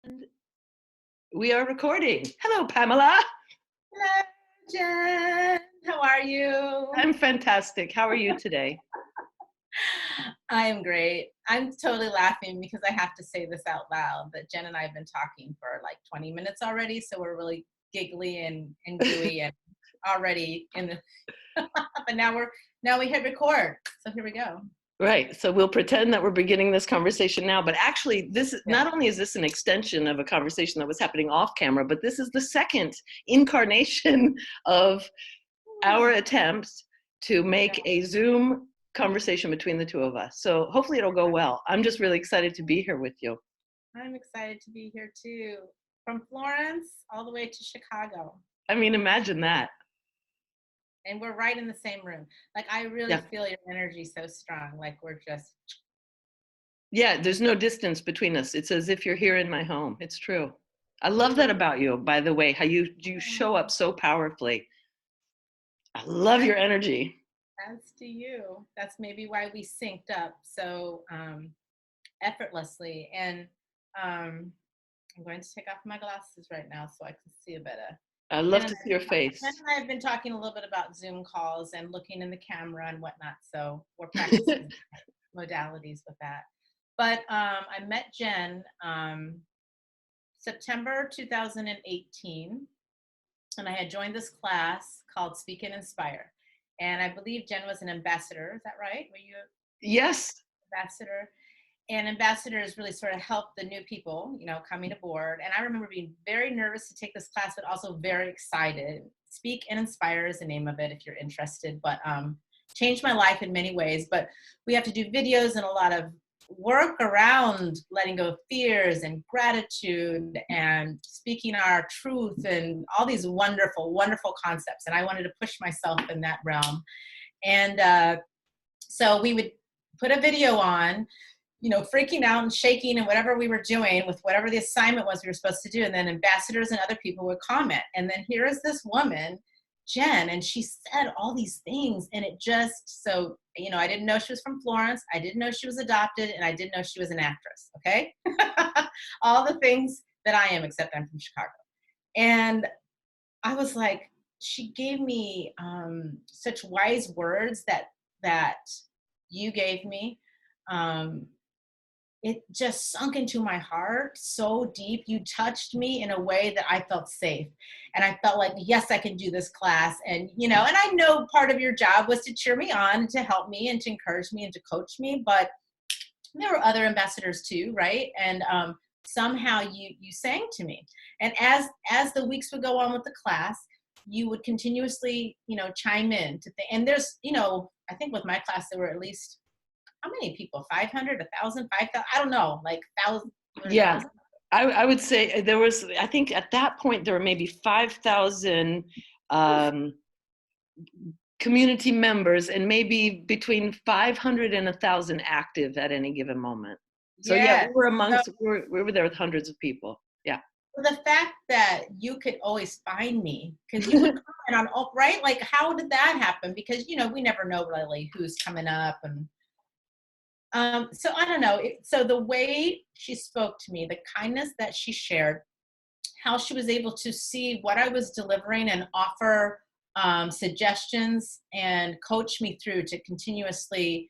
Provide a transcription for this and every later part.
And we are recording. Hello, Pamela. Hello, Jen. How are you? I'm fantastic. How are you today? I'm great. I'm totally laughing because I have to say this out loud that Jen and I have been talking for like 20 minutes already. So we're really giggly and gooey and already in the but now we hit record. So here we go. Right. So we'll pretend that we're beginning this conversation now, but actually this is Yeah. not only is this an extension of a conversation that was happening off camera, but this is the second incarnation of our attempts to make a Zoom conversation between the two of us. So hopefully it'll go well. I'm just really excited to be here with you. I'm excited to be here too. From Florence all the way to Chicago. I mean, imagine that. And we're right in the same room. Like I really Yeah. feel your energy so strong. Like we're just Yeah, there's no distance between us. It's as if you're here in my home. It's true. I love that about you, by the way, how you show up so powerfully. I love your energy. as to you. That's maybe why we synced up so effortlessly. And I'm going to take off my glasses right now so I can see a better. I Jen love and to see your Jen face. and I have been talking a little bit about Zoom calls and looking in the camera and whatnot. So we're practicing modalities with that. But I met Jen September 2018, and I had joined this class called Speak and Inspire. And I believe Jen was an ambassador. Is that right? Were you Yes. ambassador? And ambassadors really sort of help the new people, coming aboard. And I remember being very nervous to take this class, but also very excited. Speak and Inspire is the name of it if you're interested, but changed my life in many ways. But we have to do videos and a lot of work around letting go of fears and gratitude and speaking our truth and all these wonderful, wonderful concepts. And I wanted to push myself in that realm. And so we would put a video on, freaking out and shaking and whatever we were doing with whatever the assignment was we were supposed to do. And then ambassadors and other people would comment. And then here is this woman, Jen, and she said all these things. And it just, so, I didn't know she was from Florence. I didn't know she was adopted. And I didn't know she was an actress. Okay. All the things that I am, except I'm from Chicago. And I was like, she gave me such wise words that you gave me. It just sunk into my heart so deep. You touched me in a way that I felt safe. And I felt like, yes, I can do this class. And, and I know part of your job was to cheer me on and to help me and to encourage me and to coach me. But there were other ambassadors too, right? And somehow you sang to me. And as the weeks would go on with the class, you would continuously, chime in to and there's, I think with my class, there were at least how many people? 500, 1,000, 5,000? I don't know, like 1,000. Yeah. I would say there was, I think at that point, there were maybe 5,000 community members and maybe between 500 and 1,000 active at any given moment. So yeah, Yes. we were amongst, we were there with hundreds of people. Yeah. The fact that you could always find me because you would comment on, right? Like, how did that happen? Because, we never know really who's coming up. And so I don't know. So the way she spoke to me, the kindness that she shared, how she was able to see what I was delivering and offer suggestions and coach me through to continuously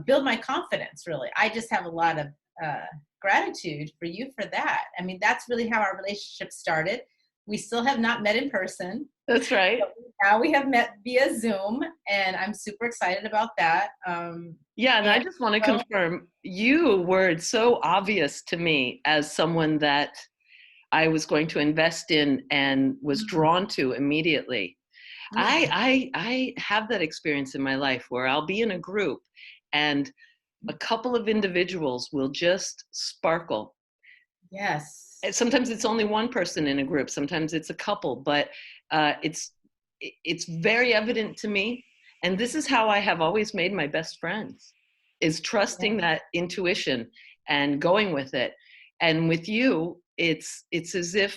build my confidence, really. I just have a lot of gratitude for you for that. I mean, that's really how our relationship started. We still have not met in person. That's right. Now we have met via Zoom, and I'm super excited about that. Yeah, and I just want to confirm, you were so obvious to me as someone that I was going to invest in and was drawn to immediately. I have that experience in my life where I'll be in a group and a couple of individuals will just sparkle. Yes. Sometimes it's only one person in a group, sometimes it's a couple, but it's very evident to me. And this is how I have always made my best friends, is trusting that intuition and going with it. And with you, it's as if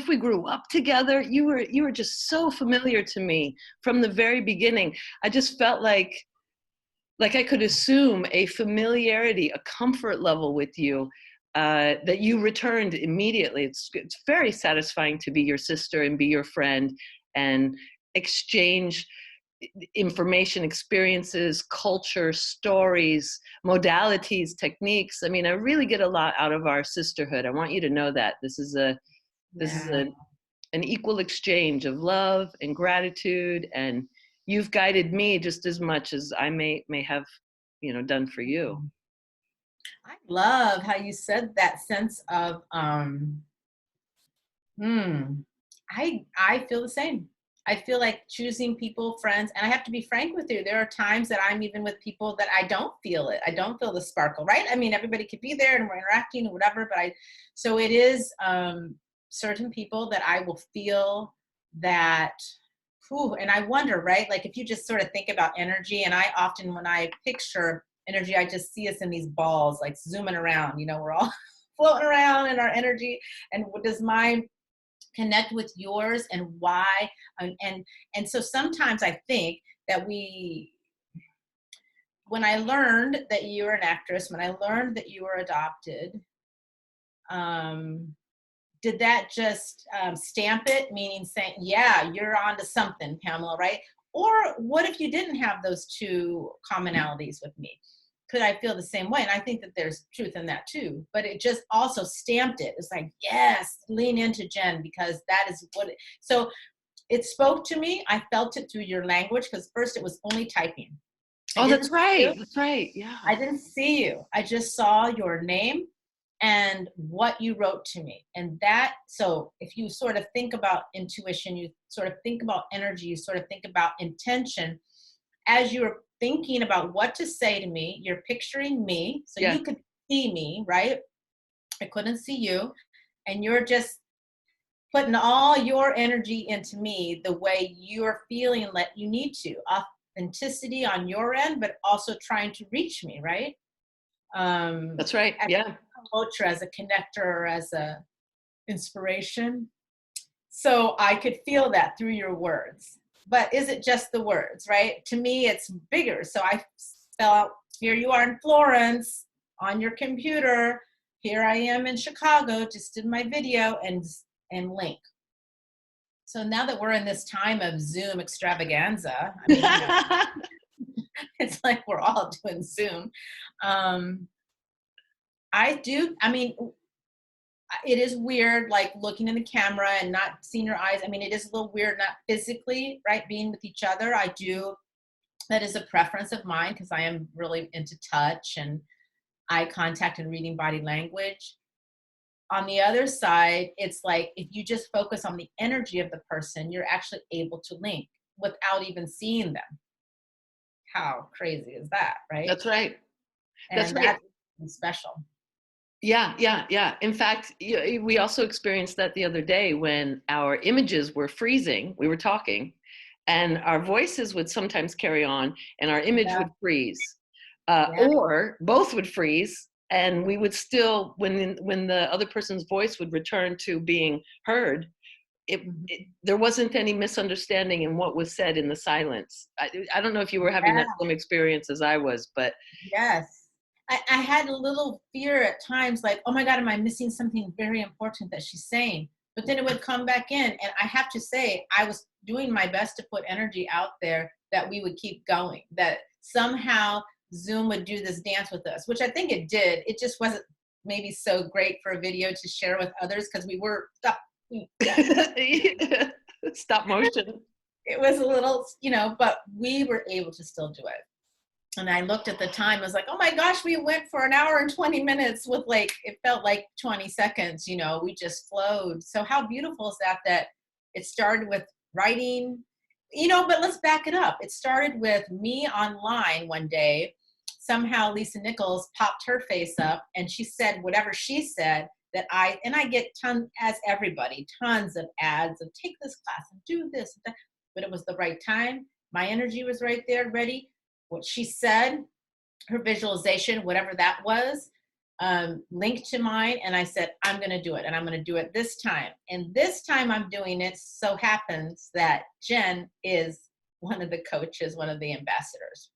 we grew up together. You were just so familiar to me from the very beginning. I just felt like I could assume a familiarity, a comfort level with you that you returned immediately. It's very satisfying to be your sister and be your friend and exchange information, experiences, culture, stories, modalities, techniques. I mean, I really get a lot out of our sisterhood. I want you to know that this is Yeah. an equal exchange of love and gratitude, and you've guided me just as much as I may have, done for you. I love how you said that sense of hmm, I feel the same. I feel like choosing people, friends, and I have to be frank with you. There are times that I'm even with people that I don't feel it. I don't feel the sparkle, right? I mean, everybody could be there and we're interacting and whatever, but so it is certain people that I will feel that, whew, and I wonder, right? Like if you just sort of think about energy, and I often, when I picture energy, I just see us in these balls, like zooming around, we're all floating around in our energy. And what does my connect with yours, and why, and so sometimes I think that when I learned that you were an actress, when I learned that you were adopted, um did that just stamp it, meaning saying, yeah, you're onto something, Pamela, right? Or what if you didn't have those two commonalities with me? Could I feel the same way? And I think that there's truth in that too, but it just also stamped it. It's like, yes, lean into Jen, because that is what so it spoke to me. I felt it through your language, because first it was only typing. I Oh, didn't that's see you. right. That's right. Yeah. I didn't see you. I just saw your name and what you wrote to me. And that, so if you sort of think about intuition, you sort of think about energy, you sort of think about intention, as you're thinking about what to say to me, you're picturing me. So Yeah. you could see me, right? I couldn't see you. And you're just putting all your energy into me the way you're feeling that you need to. Authenticity on your end, but also trying to reach me, right? That's right. As Yeah. a coach, or as a connector, or as a inspiration. So I could feel that through your words. But is it just the words, right? To me, it's bigger. So I spell out, here you are in Florence on your computer. Here I am in Chicago, just did my video, and link. So now that we're in this time of Zoom extravaganza, I mean, it's like we're all doing Zoom. Um, I mean, it is weird, like looking in the camera and not seeing your eyes. I mean, it is a little weird, not physically, right, being with each other. I do, that is a preference of mine, because I am really into touch and eye contact and reading body language. On the other side, it's like if you just focus on the energy of the person, you're actually able to link without even seeing them. How crazy is that, right? That's right. That's And right. that's special. Yeah, yeah, yeah. In fact, we also experienced that the other day when our images were freezing. We were talking, and our voices would sometimes carry on, and our image Yeah, would freeze, yeah. or both would freeze, and we would still, when the other person's voice would return to being heard, Mhm. there wasn't any misunderstanding in what was said in the silence. I don't know if you were having that same experience as I was, but Yes. I had a little fear at times, like, oh my God, am I missing something very important that she's saying? But then it would come back in. And I have to say, I was doing my best to put energy out there that we would keep going, that somehow Zoom would do this dance with us, which I think it did. It just wasn't maybe so great for a video to share with others, because we were stuck. stop motion. It was a little, but we were able to still do it. And I looked at the time, I was like, oh my gosh, we went for an hour and 20 minutes with, like, it felt like 20 seconds, we just flowed. So how beautiful is that, that it started with writing, but let's back it up. It started with me online one day. Somehow Lisa Nichols popped her face up and she said whatever she said, that I get tons, as everybody, tons of ads of take this class and do this and that. But it was the right time. My energy was right there, ready. What she said, her visualization, whatever that was, linked to mine. And I said, I'm going to do it. And I'm going to do it this time. And this time I'm doing it. So happens that Jen is one of the coaches, one of the ambassadors,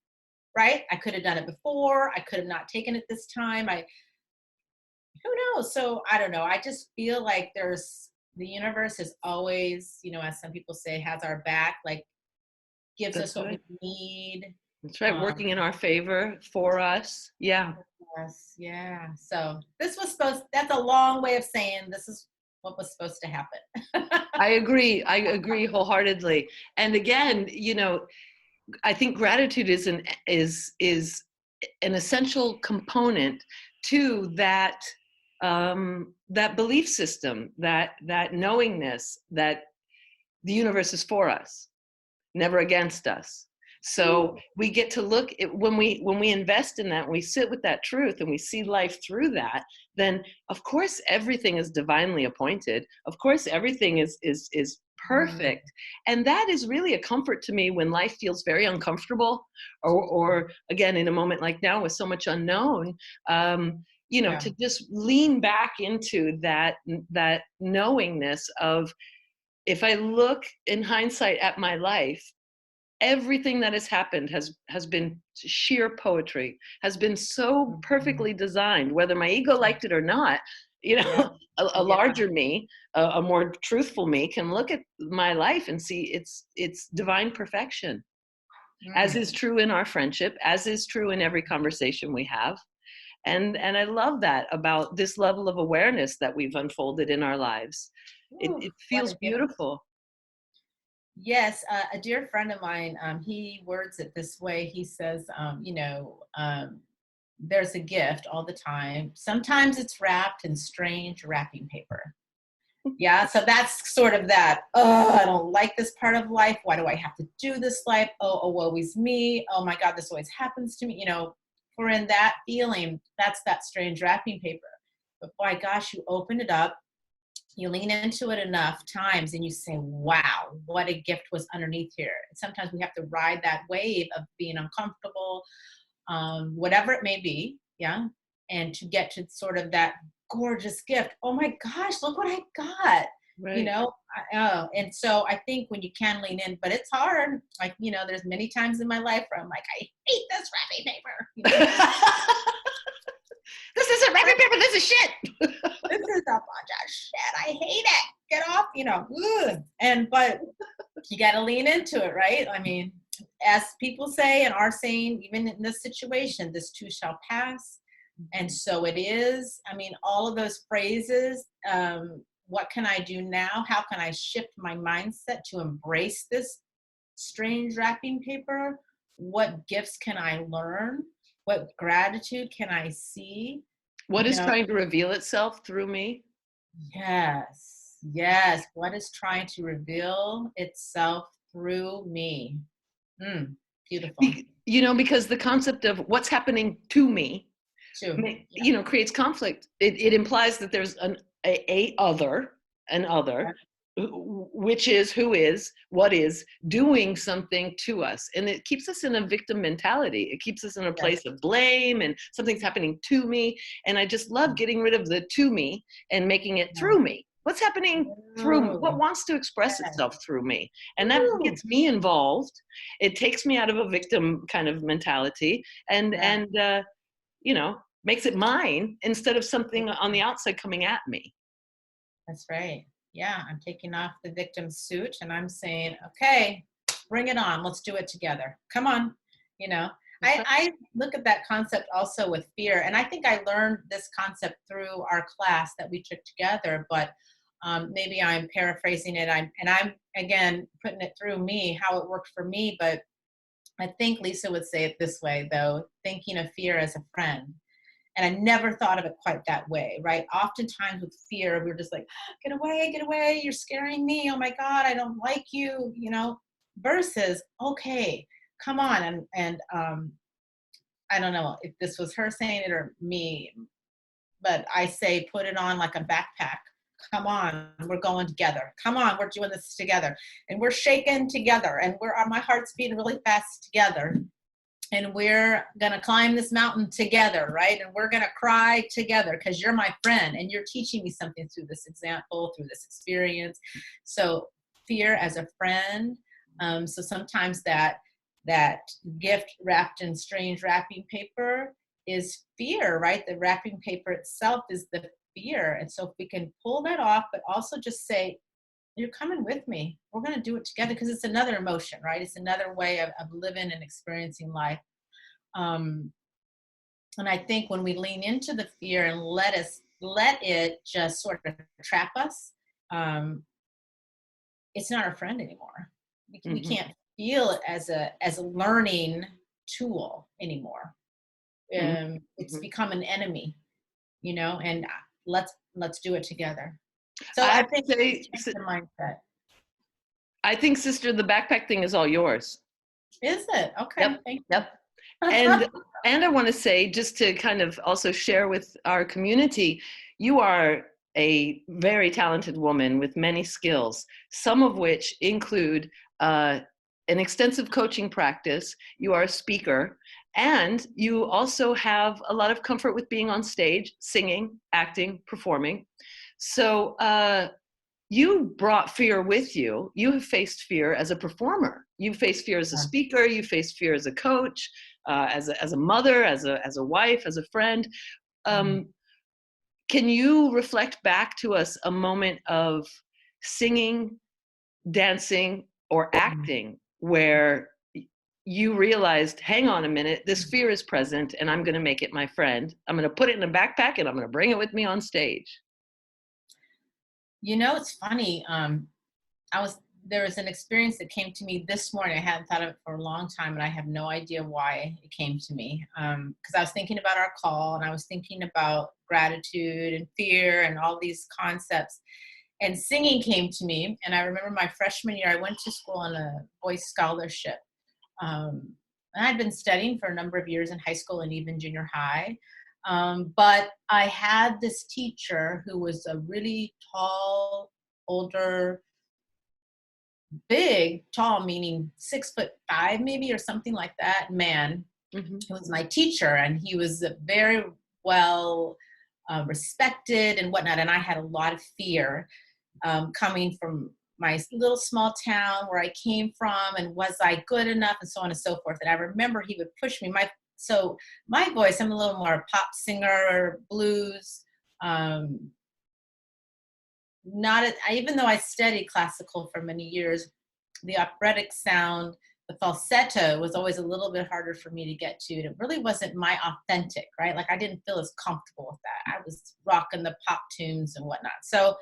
right? I could have done it before. I could have not taken it this time. Who knows? So I don't know. I just feel like the universe is always, as some people say, has our back, like gives us That's what we right. need. That's right. Um, Working in our favor for us. Yeah. yes, yeah. So that's a long way of saying this is what was supposed to happen. I agree. I agree wholeheartedly. And again, I think gratitude is an essential component to that belief system, that knowingness that the universe is for us, never against us. So Ooh, we get to look at when we invest in that, we sit with that truth and we see life through that, then of course everything is divinely appointed. Of course everything is mm, perfect. And that is really a comfort to me when life feels very uncomfortable, or again in a moment like now with so much unknown. yeah. To just lean back into that knowingness of, if I look in hindsight at my life, everything that has happened has been sheer poetry, has been so Mhm. perfectly designed, whether my ego liked it or not. Yeah, A yeah. larger me, a more truthful me, can look at my life and see it's divine perfection, as Mm. is true in our friendship, as is true in every conversation we have. And I love that about this level of awareness that we've unfolded in our lives. it, Ooh, it what feels a gift. beautiful. Yes, a dear friend of mine, he words it this way. He says, there's a gift all the time. Sometimes it's wrapped in strange wrapping paper. Yeah, so that's sort of that. Oh, I don't like this part of life. Why do I have to do this life? Oh, woe is me. Oh my God, this always happens to me. We're in that feeling. That's that strange wrapping paper. But by gosh, you open it up, you lean into it enough times and you say, wow, what a gift was underneath here. And sometimes we have to ride that wave of being uncomfortable, whatever it may be. Yeah. And to get to sort of that gorgeous gift. Oh my gosh, look what I got. Right. And so I think when you can lean in, but it's hard. Like, there's many times in my life where I'm like, I hate this wrapping paper. This isn't wrapping paper, this is shit. This is a bunch of shit. I hate it. Get off, ugh. But you got to lean into it, right? I mean, as people say and are saying, even in this situation, this too shall pass. And so it is. I mean, all of those phrases, what can I do now? How can I shift my mindset to embrace this strange wrapping paper? What gifts can I learn? What gratitude can I see? What You is know, trying to reveal itself through me? Yes, yes. What is trying to reveal itself through me? Mm, beautiful. Because the concept of what's happening to me, Too. Yeah, creates conflict. It implies that there's an other, yeah, which is who is what is doing something to us, and it keeps us in a victim mentality. It keeps us in a yes. place of blame, and something's happening to me. And I just love getting rid of the to me and making it Yeah. through me. What's happening through me? What Ooh, wants to express yes. itself through me? And that Ooh, gets me involved. It takes me out of a victim kind of mentality, and yeah, makes it mine instead of something on the outside coming at me. that's right. Yeah, I'm taking off the victim suit and I'm saying, okay, bring it on. Let's do it together. Come on. You know, That's right. I look at that concept also with fear. And I think I learned this concept through our class that we took together, but maybe I'm paraphrasing it. I'm again putting it through me, how it worked for me. But I think Lisa would say it this way, though, thinking of fear as a friend. And I never thought of it quite that way, right? Oftentimes with fear, we're just like, get away, you're scaring me. Oh my God, I don't like you, versus, okay, come on. And I don't know if this was her saying it or me, but I say, put it on like a backpack. Come on, we're going together. Come on, we're doing this together. And we're shaking together and my heart's beating really fast together, and we're going to climb this mountain together, right? And we're going to cry together because you're my friend and you're teaching me something through this example, through this experience. So fear as a friend. So sometimes that gift wrapped in strange wrapping paper is fear, right? The wrapping paper itself is the fear. And so if we can pull that off, but also just say, you're coming with me. We're going to do it together, because it's another emotion, right? It's another way of living and experiencing life. Um, and I think when we lean into the fear and let it just sort of trap us, um, it's not our friend anymore. We Mm-hmm. can't feel it as a learning tool anymore. It's Mm-hmm. become an enemy, and let's do it together. So I I have think to it's say, changed the mindset. I think, sister, the backpack thing is all yours. Is it? Okay, Yep. thank you. Yep. And I want to say, just to kind of also share with our community, you are a very talented woman with many skills, some of which include an extensive coaching practice. You are a speaker, and you also have a lot of comfort with being on stage, singing, acting, performing. So you brought fear with you. You have faced fear as a performer. You faced fear as a speaker. You faced fear as a coach, as a mother, as a wife, as a friend. Um, can you reflect back to us a moment of singing, dancing, or acting where you realized, hang on a minute, this fear is present and I'm going to make it my friend. I'm going to put it in a backpack and I'm going to bring it with me on stage. It's funny. I was There was an experience that came to me this morning. I hadn't thought of it for a long time, and I have no idea why it came to me. Because I was thinking about our call, and I was thinking about gratitude and fear and all these concepts. And singing came to me. And I remember my freshman year, I went to school on a voice scholarship. And I'd been studying for a number of years in high school and even junior high. But I had this teacher who was a really tall, older, tall, meaning 6'5" maybe, or something like that, man. Mm-hmm. He was my teacher, and he was very well respected and whatnot. And I had a lot of fear coming from my little small town where I came from, and was I good enough, and so on and so forth. And I remember he would push me. My voice, I'm a little more pop singer, blues. Not Even though I studied classical for many years, the operatic sound, the falsetto was always a little bit harder for me to get to. It really wasn't my authentic, right? Like, I didn't feel as comfortable with that. I was rocking the pop tunes and whatnot. So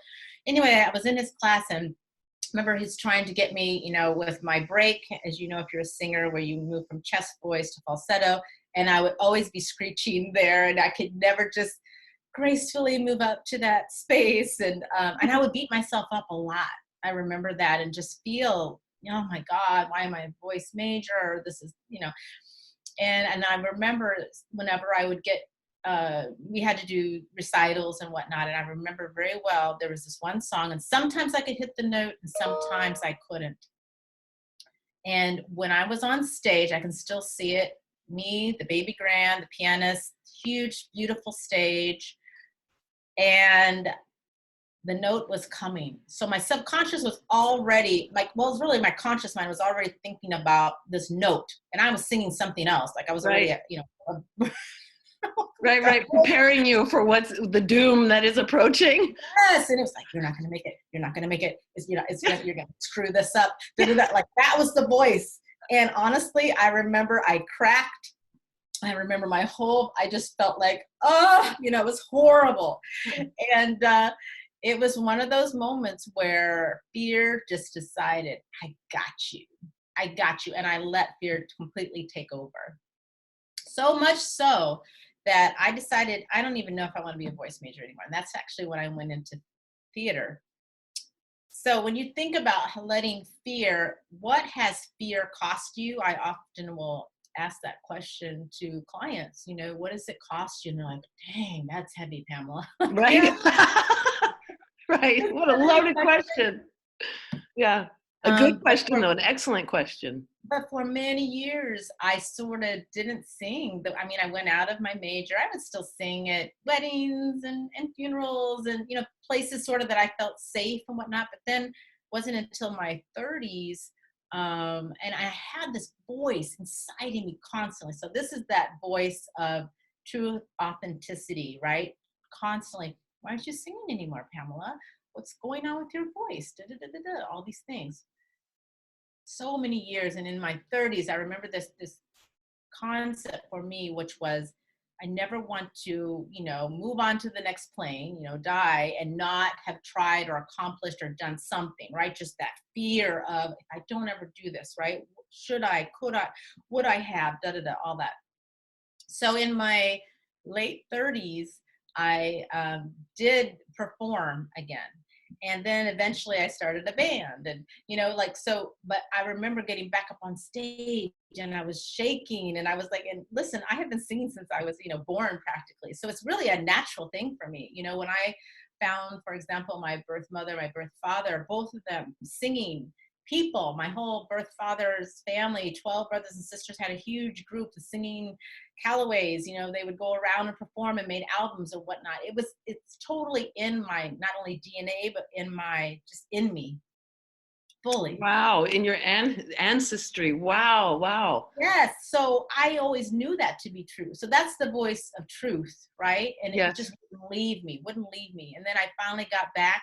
anyway, I was in his class, and remember he's trying to get me, with my break, as you know, if you're a singer, where you move from chest voice to falsetto, and I would always be screeching there, and I could never just gracefully move up to that space. And I would beat myself up a lot. I remember that, and just feel, oh my God, why am I a voice major? This is, and I remember whenever I would get, we had to do recitals and whatnot. And I remember very well, there was this one song, and sometimes I could hit the note and sometimes I couldn't. And when I was on stage, I can still see it, me, the baby grand, the pianist, huge, beautiful stage. And the note was coming. So my subconscious was already it's really my conscious mind was already thinking about this note, and I was singing something else. Like, I was already, Right. Preparing you for what's the doom that is approaching. Yes. And it was like, you're not going to make it. You're not going to make it. You're going to screw this up. Like, that was the voice. And honestly, I remember I cracked. I remember I just felt like, it was horrible. And, it was one of those moments where fear just decided, I got you. And I let fear completely take over. So much so that I decided, I don't even know if I want to be a voice major anymore. And that's actually when I went into theater. So when you think about letting fear, what has fear cost you? I often will ask that question to clients. What does it cost you? And they're like, dang, that's heavy, Pamela. Right. Right. What a loaded question. Yeah. A good question, though. An excellent question. But for many years, I sort of didn't sing. I went out of my major. I would still sing at weddings and funerals and, places sort of that I felt safe and whatnot. But then wasn't until my 30s. And I had this voice inside of me constantly. So this is that voice of truth, authenticity, right? Constantly, why aren't you singing anymore, Pamela? What's going on with your voice? Da, da, da, da, da, all these things. So many years. And in my 30s, I remember this concept for me, which was I never want to, move on to the next plane, die and not have tried or accomplished or done something, right? Just that fear of, if I don't ever do this, right? Should I, could I, would I have, da da da, all that. So in my late 30s, I did perform again. And then eventually I started a band and, but I remember getting back up on stage and I was shaking and I was like, and listen, I have been singing since I was, born practically. So it's really a natural thing for me. When I found, for example, my birth mother, my birth father, both of them singing people, my whole birth father's family, 12 brothers and sisters, had a huge group of singing Callaways, they would go around and perform and made albums or whatnot. It's totally in my, not only DNA, but just in me fully. Wow. In your ancestry. Wow. Wow. Yes. So I always knew that to be true. So that's the voice of truth, right? And it Yes. just wouldn't leave me. And then I finally got back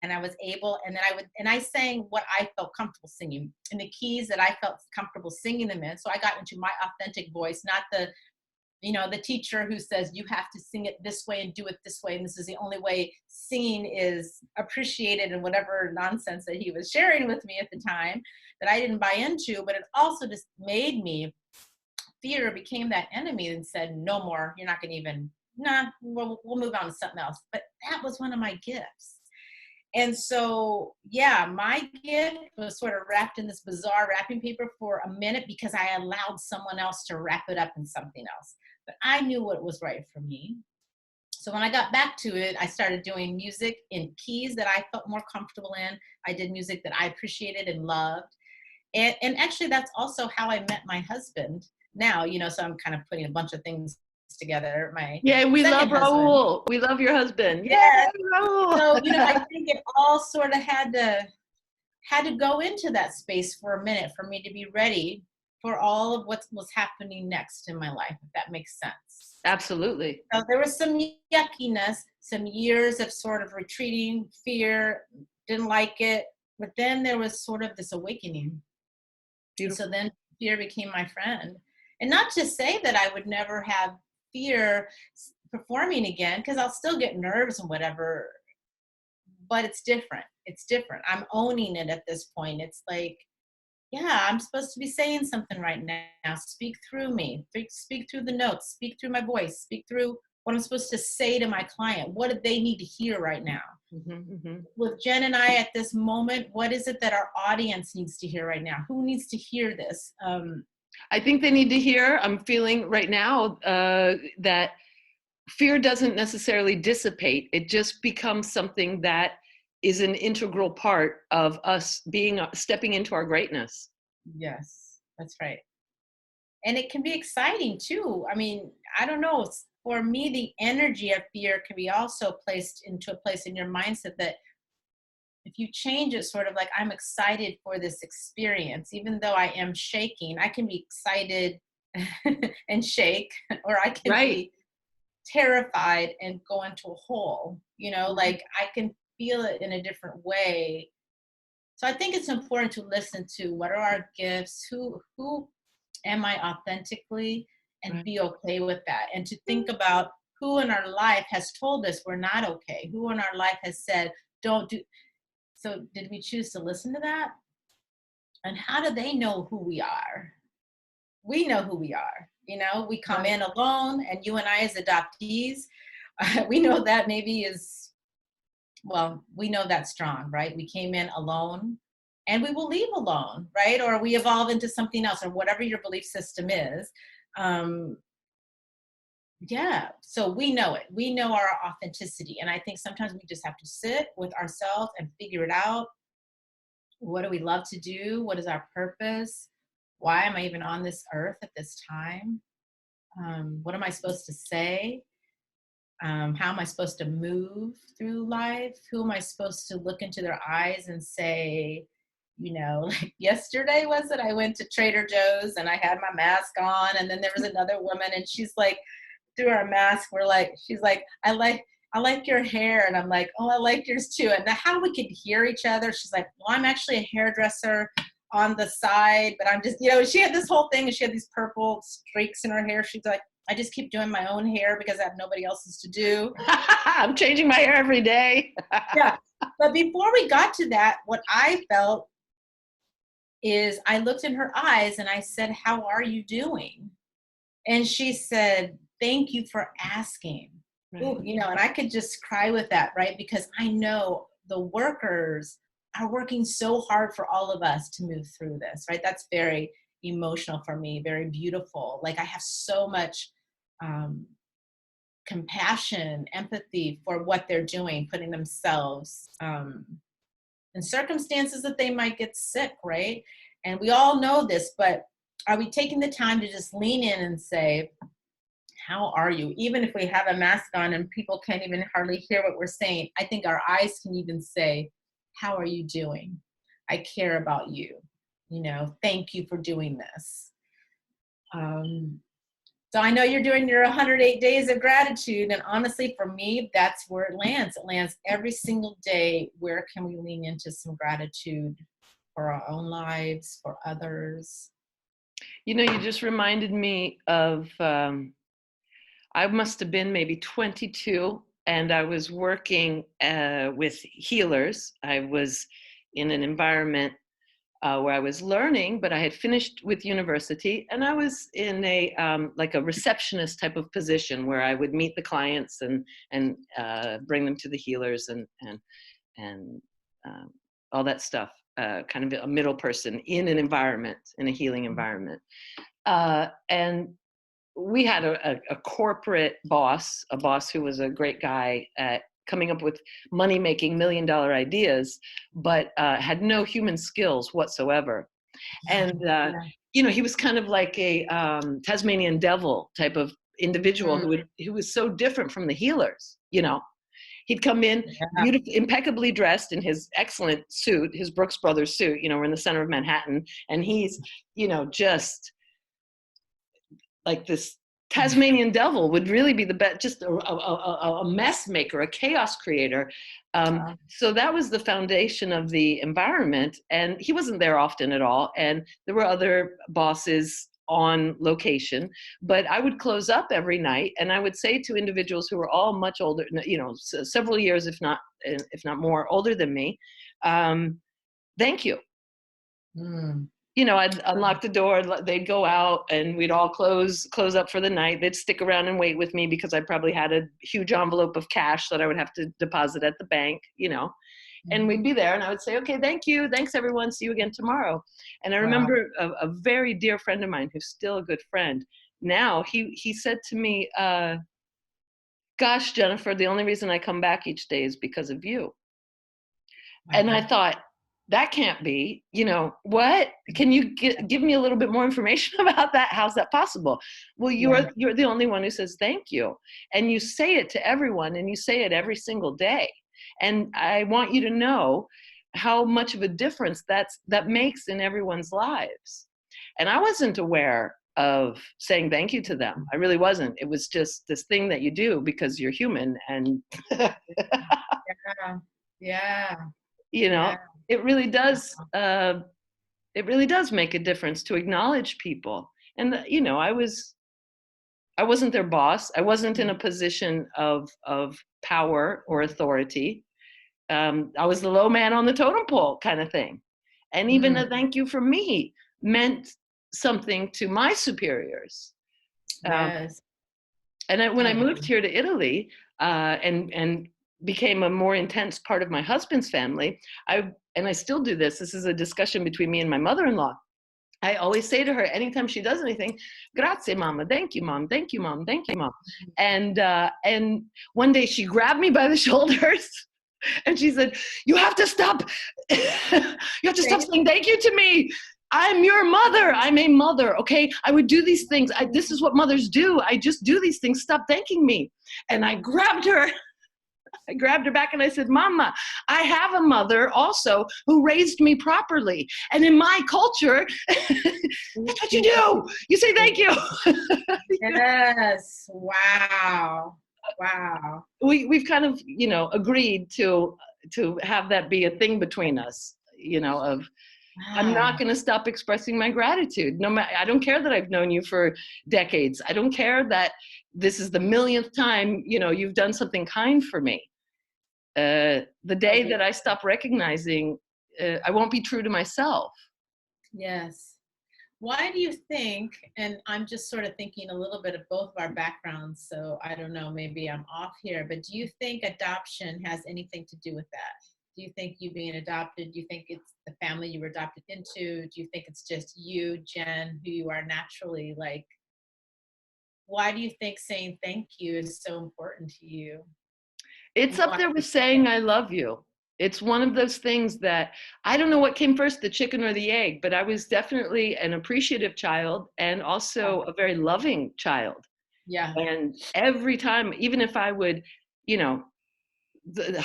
and I was able, and then I sang what I felt comfortable singing in the keys that I felt comfortable singing them in. So I got into my authentic voice, not the teacher who says you have to sing it this way and do it this way, and this is the only way singing is appreciated, and whatever nonsense that he was sharing with me at the time that I didn't buy into. But it also just made me, fear became that enemy and said, no more, you're not going to even, we'll move on to something else. But that was one of my gifts. And so, yeah, my gift was sort of wrapped in this bizarre wrapping paper for a minute because I allowed someone else to wrap it up in something else. But I knew what was right for me. So when I got back to it, I started doing music in keys that I felt more comfortable in. I did music that I appreciated and loved. And actually, that's also how I met my husband now, so I'm kind of putting a bunch of things together. My Yeah, we love second husband. Raul. We love your husband. Yeah, Yes. Raul. So, I think it all sort of had to go into that space for a minute for me to be ready for all of what was happening next in my life, if that makes sense. Absolutely. So there was some yuckiness, some years of sort of retreating, fear, didn't like it, but then there was sort of this awakening. Beautiful. So then fear became my friend. And not to say that I would never have fear performing again, because I'll still get nerves and whatever, but it's different. It's different. I'm owning it at this point. It's like, yeah, I'm supposed to be saying something right now. Speak through me. Speak through the notes. Speak through my voice. Speak through what I'm supposed to say to my client. What do they need to hear right now? Mm-hmm, mm-hmm. With Jen and I at this moment, what is it that our audience needs to hear right now? Who needs to hear this? I think they need to hear, I'm feeling right now that fear doesn't necessarily dissipate. It just becomes something that is an integral part of us stepping into our greatness. Yes, that's right. And it can be exciting too. I mean, I don't know. For me, the energy of fear can be also placed into a place in your mindset that if you change it sort of like, I'm excited for this experience, even though I am shaking, I can be excited and shake, or I can Right. be terrified and go into a hole, like I can feel it in a different way. So I think it's important to listen to what are our gifts, who am I authentically, and Right. be okay with that. And to think about who in our life has told us we're not okay, who in our life has said, don't do. So did we choose to listen to that? And how do they know who we are? We know who we are. We come Right. in alone, and you and I as adoptees, we know that maybe is, well, we know that's strong, right? We came in alone and we will leave alone, right? Or we evolve into something else, or whatever your belief system is. Yeah, so we know it. We know our authenticity. And I think sometimes we just have to sit with ourselves and figure it out. What do we love to do? What is our purpose? Why am I even on this earth at this time? What am I supposed to say? How am I supposed to move through life? Who am I supposed to look into their eyes and say, like yesterday was it? I went to Trader Joe's and I had my mask on, and then there was another woman and she's like, through our mask, she's like, I like your hair. And I'm like, oh, I like yours too. And how we could hear each other. She's like, well, I'm actually a hairdresser on the side, but I'm just, she had this whole thing and she had these purple streaks in her hair. She's like, I just keep doing my own hair because I have nobody else's to do. I'm changing my hair every day. Yeah. But before we got to that, what I felt is I looked in her eyes and I said, how are you doing? And she said, thank you for asking. Right. Ooh, and I could just cry with that, right? Because I know the workers are working so hard for all of us to move through this, right? That's very emotional for me, very beautiful. Like I have so much compassion, empathy for what they're doing, putting themselves in circumstances that they might get sick, right? And we all know this, but are we taking the time to just lean in and say, how are you? Even if we have a mask on and people can't even hardly hear what we're saying, I think our eyes can even say, how are you doing? I care about you. Thank you for doing this. So I know you're doing your 108 days of gratitude. And honestly, for me, that's where it lands. It lands every single day. Where can we lean into some gratitude for our own lives, for others? You just reminded me of, I must have been maybe 22, and I was working with healers. I was in an environment where I was learning, but I had finished with university, and I was in a like a receptionist type of position where I would meet the clients and bring them to the healers and all that stuff. Kind of a middle person in an environment, in a healing environment, and we had a corporate boss, a boss who was a great guy at coming up with money-making $1 million ideas, but had no human skills whatsoever. And, he was kind of like a Tasmanian devil type of individual who was so different from the healers, He'd come in beautiful, impeccably dressed in his excellent suit, his Brooks Brothers suit, we're in the center of Manhattan, and he's, just like this Tasmanian devil would really be the best, just a mess maker, a chaos creator. So that was the foundation of the environment. And he wasn't there often at all. And there were other bosses on location, but I would close up every night and I would say to individuals who were all much older, several years, if not more older than me, thank you. I'd unlock the door, they'd go out and we'd all close up for the night. They'd stick around and wait with me because I probably had a huge envelope of cash that I would have to deposit at the bank, and we'd be there and I would say, okay, thank you. Thanks everyone. See you again tomorrow. And I remember a very dear friend of mine who's still a good friend. Now he said to me, gosh, Jennifer, the only reason I come back each day is because of you. And I thought, that can't be, what? Can you give me a little bit more information about that? How's that possible? Well, you're the only one who says thank you. And you say it to everyone and you say it every single day. And I want you to know how much of a difference that makes in everyone's lives. And I wasn't aware of saying thank you to them. I really wasn't. It was just this thing that you do because you're human and it really does make a difference to acknowledge people. And I wasn't their boss. I wasn't in a position of power or authority. I was the low man on the totem pole kind of thing. And even a thank you from me meant something to my superiors. Yes. And when I moved here to Italy and became a more intense part of my husband's family, I still do this. This is a discussion between me and my mother-in-law. I always say to her, anytime she does anything, grazie, mama, thank you, mom, thank you, mom, thank you, mom. And one day she grabbed me by the shoulders and she said, you have to stop. You have to stop saying thank you to me. I'm your mother. I'm a mother, okay? I would do these things. This is what mothers do. I just do these things. Stop thanking me. And I grabbed her I grabbed her back and I said, Mama, I have a mother also who raised me properly. And in my culture, that's what you do. You say thank you. Yes. Wow. Wow. We've kind of, agreed to have that be a thing between us, of I'm not Wow. going to stop expressing my gratitude. No matter, I don't care that I've known you for decades. I don't care that this is the millionth time, you've done something kind for me. The So day beautiful. that I stop recognizing, I won't be true to myself. Yes. Why do you think, and I'm just sort of thinking a little bit of both of our backgrounds, so I don't know, maybe I'm off here, but do you think adoption has anything to do with that? Do you think you being adopted, do you think it's the family you were adopted into? Do you think it's just you, Jen, who you are naturally? Like, why do you think saying thank you is so important to you? It's And up why there do you with say it? saying I love you. It's one of those things that I don't know what came first, the chicken or the egg, but I was definitely an appreciative child and also a very loving child. Yeah. And every time, even if I would, you know,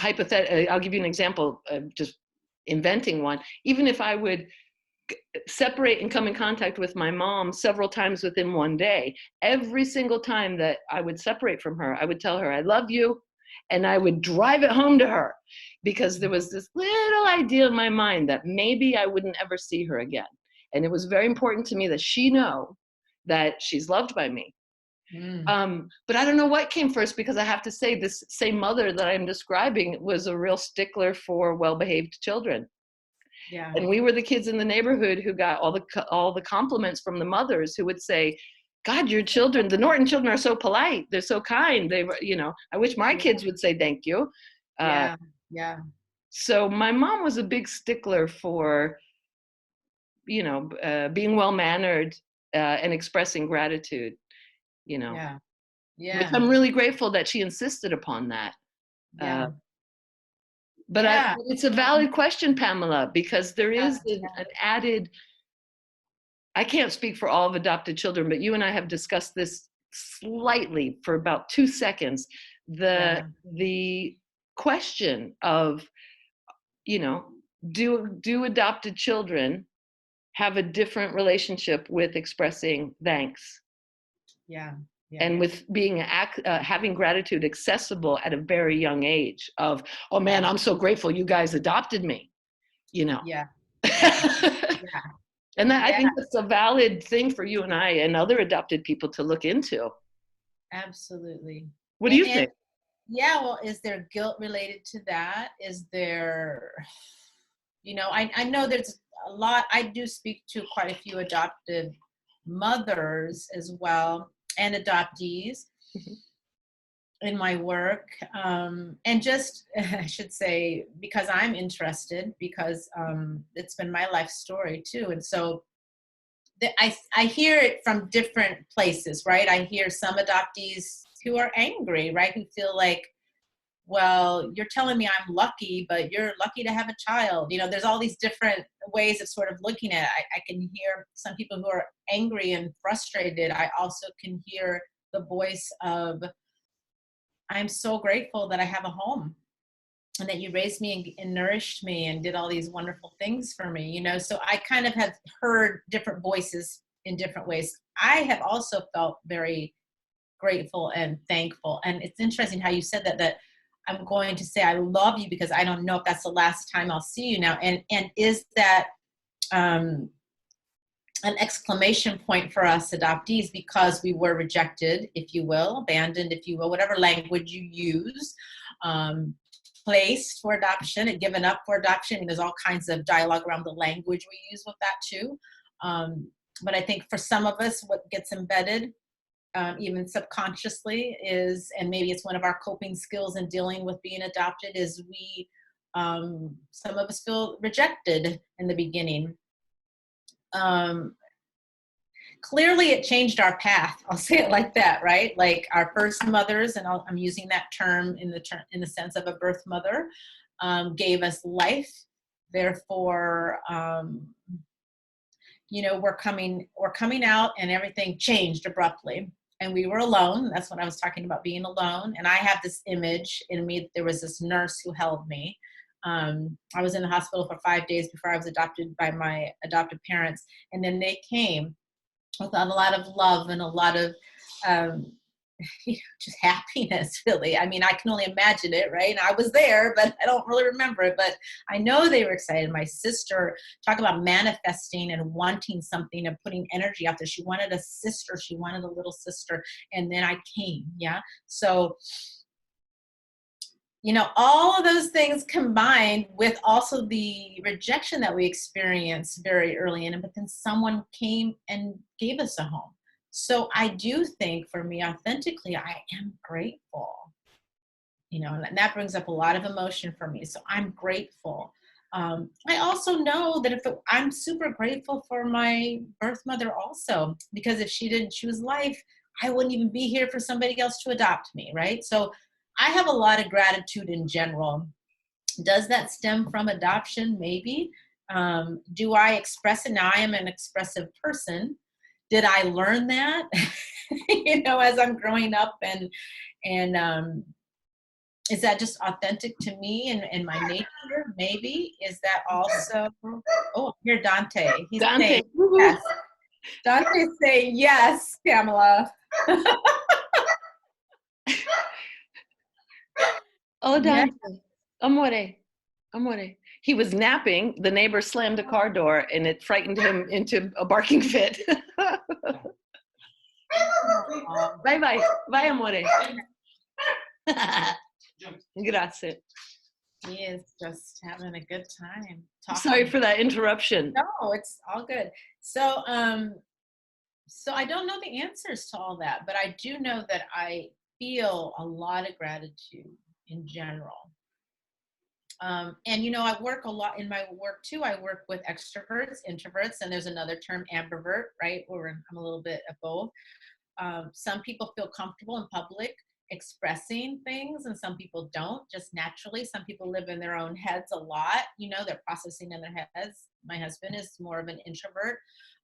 I'll give you an example, just inventing one. Even if I would separate and come in contact with my mom several times within one day, every single time that I would separate from her, I would tell her, I love you. And I would drive it home to her because there was this little idea in my mind that maybe I wouldn't ever see her again. And it was very important to me that she know that she's loved by me. Mm. But I don't know what came first because I have to say this same mother that I'm describing was a real stickler for well-behaved children. Yeah. And we were the kids in the neighborhood who got all the compliments from the mothers who would say, God, your children, the Norton children are so polite. They're so kind. They were, I wish my Yeah. kids would say thank you. Uh, Yeah. Yeah. so my mom was a big stickler for, being well-mannered and expressing gratitude, Yeah. which Yeah. I'm really grateful that she insisted upon that. Uh, Yeah. but Yeah. it's a valid question, Pamela, because there Yeah. is an added, I can't speak for all of adopted children, but you and I have discussed this slightly for about 2 seconds. The Yeah. the question of, you know, do adopted children have a different relationship with expressing thanks Yeah. Yeah. and with being having gratitude accessible at a very young age of, oh man, I'm so grateful you guys adopted me, you know. Yeah. Yeah. And that, I Yeah. think that's a valid thing for you and I and other adopted people to look into. Absolutely. What do you And think? yeah, well, is there guilt related to that? Is there, I know there's a lot. I do speak to quite a few adopted mothers as well and adoptees Mhm. in my work. And just, I should say, because I'm interested, because it's been my life story too. And so I hear it from different places, right? I hear some adoptees who are angry, right? Who feel like, well, you're telling me I'm lucky, but you're lucky to have a child. There's all these different ways of sort of looking at it. I can hear some people who are angry and frustrated. I also can hear the voice of, I'm so grateful that I have a home and that you raised me and nourished me and did all these wonderful things for me. So I kind of have heard different voices in different ways. I have also felt very grateful and thankful. And it's interesting how you said that I'm going to say I love you because I don't know if that's the last time I'll see you now. And is that an exclamation point for us adoptees because we were rejected, if you will, abandoned, if you will, whatever language you use, placed for adoption and given up for adoption. And there's all kinds of dialogue around the language we use with that too. But I think for some of us, what gets embedded, even subconsciously, is, and maybe it's one of our coping skills in dealing with being adopted, is some of us feel rejected in the beginning. Clearly it changed our path. I'll say it like that, right? Like our first mothers, and I'm using that term in the sense of a birth mother, gave us life. Therefore, we're coming out, and everything changed abruptly. and we were alone. That's when I was talking about being alone. And I have this image in me. There was this nurse who held me. I was in the hospital for 5 days before I was adopted by my adoptive parents. And then they came with a lot of love and a lot of um, just happiness, really. I mean, I can only imagine it, right? And I was there, but I don't really remember it. But I know they were excited. My sister, talk about manifesting and wanting something and putting energy out there. She wanted a sister. She wanted a little sister. And then I came. Yeah. So, all of those things combined with also the rejection that we experienced very early in, but then someone came and gave us a home. So I do think for me, authentically, I am grateful, and that brings up a lot of emotion for me. So I'm grateful. I also know that I'm super grateful for my birth mother also, because if she didn't choose life, I wouldn't even be here for somebody else to adopt me, right? So I have a lot of gratitude in general. Does that stem from adoption? Maybe. Do I express it? Now I am an expressive person. Did I learn that, as I'm growing up, and is that just authentic to me and my nature? Maybe. Is that also? Oh, here Dante. He's Dante. saying yes. Dante's saying yes, Pamela. Oh, Yes. Dante. Amore. Amore. He was napping. The neighbor slammed the car door and it frightened him into a barking fit. Bye bye. Bye, amore. Grazie. He is just having a good time talking. Sorry for that interruption. No, it's all good. So, so I don't know the answers to all that, but I do know that I feel a lot of gratitude in general. And I work a lot in my work too. I work with extroverts, introverts, and there's another term, ambivert, right? Where I'm a little bit of both. Some people feel comfortable in public expressing things, and some people don't, just naturally. Some people live in their own heads a lot. They're processing in their heads. My husband is more of an introvert,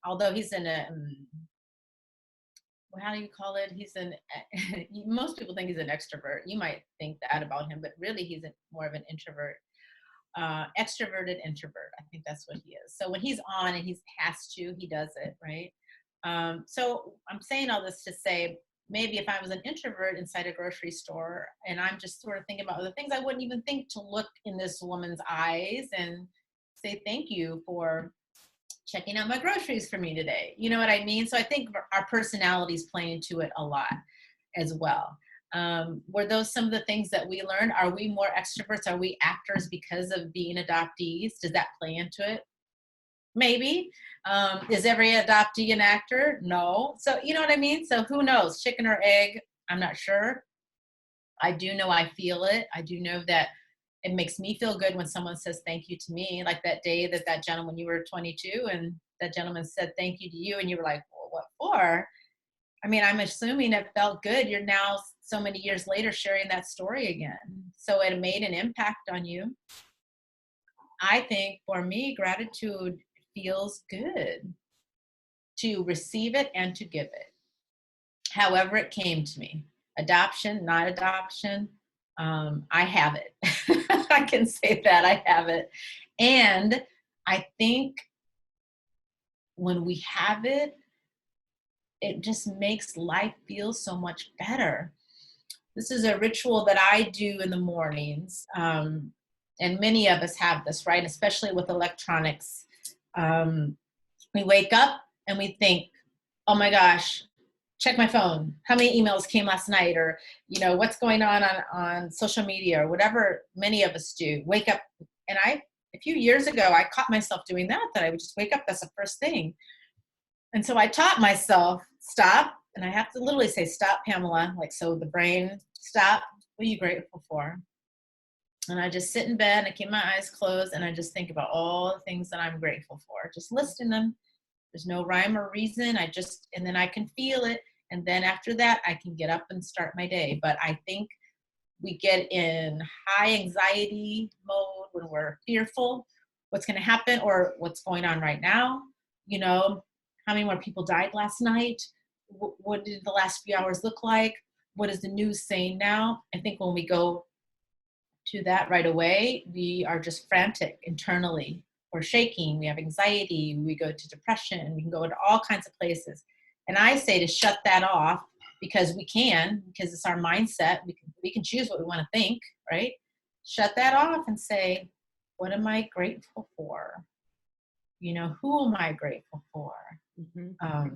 although he's in a how do you call it? Most people think he's an extrovert. You might think that about him, but really he's more of an introvert. Extroverted introvert. I think that's what he is. So when he's on and he has to, he does it, right? So I'm saying all this to say, maybe if I was an introvert inside a grocery store and I'm just sort of thinking about the things, I wouldn't even think to look in this woman's eyes and say thank you for checking out my groceries for me today. You know what I mean? So I think our personalities play into it a lot as well. Were those some of the things that we learned? Are we more extroverts? Are we actors because of being adoptees? Does that play into it? Maybe. Is every adoptee an actor? No. So you know what I mean? So who knows? Chicken or egg? I'm not sure. I do know I feel it. I do know that it makes me feel good when someone says thank you to me. Like that day that gentleman, you were 22 and that gentleman said thank you to you and you were like, well, what for? I mean, I'm assuming it felt good. You're now so many years later sharing that story again. So it made an impact on you. I think for me, gratitude feels good to receive it and to give it, however it came to me. Adoption, not adoption, I have it. I can say that I have it. And I think when we have it, it just makes life feel so much better. This is a ritual that I do in the mornings. And many of us have this, right? Especially with electronics. We wake up and we think, oh my gosh, check my phone. How many emails came last night? Or, what's going on social media or whatever many of us do. Wake up. And a few years ago, I caught myself doing that I would just wake up. That's the first thing. And so I taught myself, stop. And I have to literally say, stop, Pamela. Like, so the brain, stop. What are you grateful for? And I just sit in bed and I keep my eyes closed and I just think about all the things that I'm grateful for. Just listing them. There's no rhyme or reason. And then I can feel it. And then after that, I can get up and start my day. But I think we get in high anxiety mode when we're fearful what's going to happen or what's going on right now. How many more people died last night? what did the last few hours look like? What is the news saying now? I think when we go to that right away, we are just frantic internally. We're shaking, we have anxiety, we go to depression, we can go into all kinds of places. And I say to shut that off because because it's our mindset. We can choose what we want to think, right? Shut that off and say, what am I grateful for? Who am I grateful for? Mm-hmm.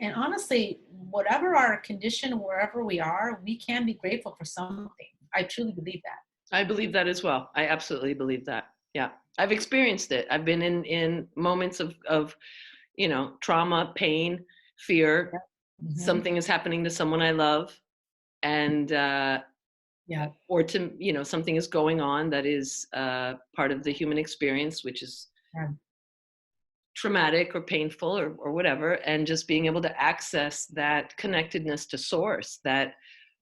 And honestly, whatever our condition, wherever we are, we can be grateful for something. I truly believe that. I believe that as well. I absolutely believe that. Yeah. I've experienced it. I've been in moments of trauma, pain, fear. Mm-hmm. Something is happening to someone I love, and Yeah. or to something is going on that is part of the human experience, which is Yeah. traumatic or painful or whatever, and just being able to access that connectedness to source, that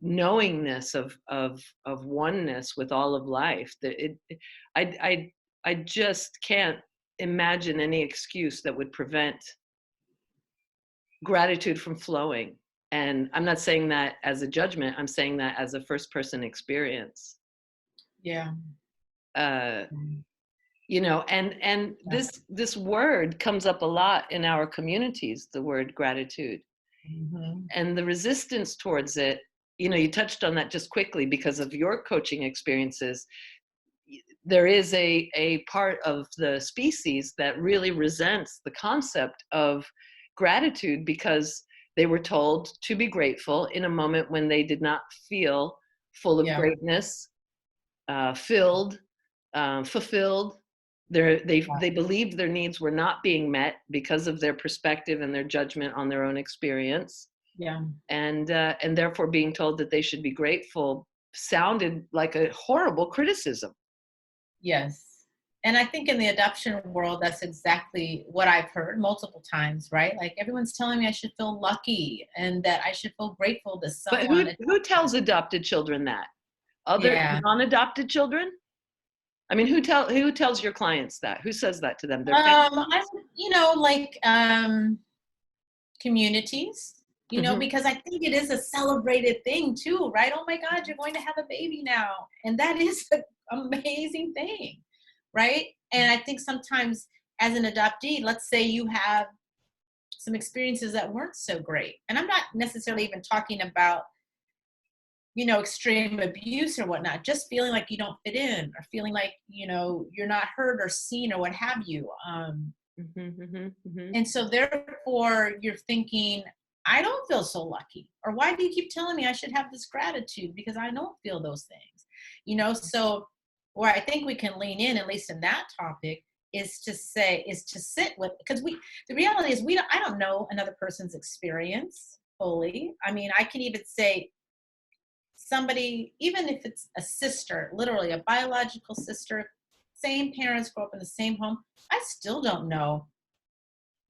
knowingness of oneness with all of life. I just can't imagine any excuse that would prevent gratitude from flowing. And I'm not saying that as a judgment, I'm saying that as a first person experience. Yeah. uh Mm. and Yeah. this word comes up a lot in our communities, the word gratitude, Mm-hmm. and the resistance towards it. You touched on that just quickly because of your coaching experiences. There is a part of the species that really resents the concept of gratitude because they were told to be grateful in a moment when they did not feel full of Yeah. greatness, filled, fulfilled. They believed their needs were not being met because of their perspective and their judgment on their own experience, Yeah. and therefore being told that they should be grateful sounded like a horrible criticism. Yes. And I think in the adoption world, that's exactly what I've heard multiple times, right? Like everyone's telling me I should feel lucky and that I should feel grateful that But someone who adopted me. tells adopted children that? Other Yeah. non-adopted children? I mean, who tells your clients that? Who says that to them? Their family? I, like communities, Mhm. because I think it is a celebrated thing too, right? Oh my God, you're going to have a baby now. And that is an amazing thing, right? And I think sometimes as an adoptee, let's say you have some experiences that weren't so great. And I'm not necessarily even talking about, extreme abuse or whatnot, just feeling like you don't fit in or feeling like, you're not heard or seen or what have you. Mhm, mhm, mhm. And so therefore you're thinking, I don't feel so lucky. Or why do you keep telling me I should have this gratitude? Because I don't feel those things. So where I think we can lean in, at least in that topic, is to sit with, because the reality is I don't know another person's experience fully. I mean, I can even say somebody, even if it's a sister, literally a biological sister, same parents, grow up in the same home, I still don't know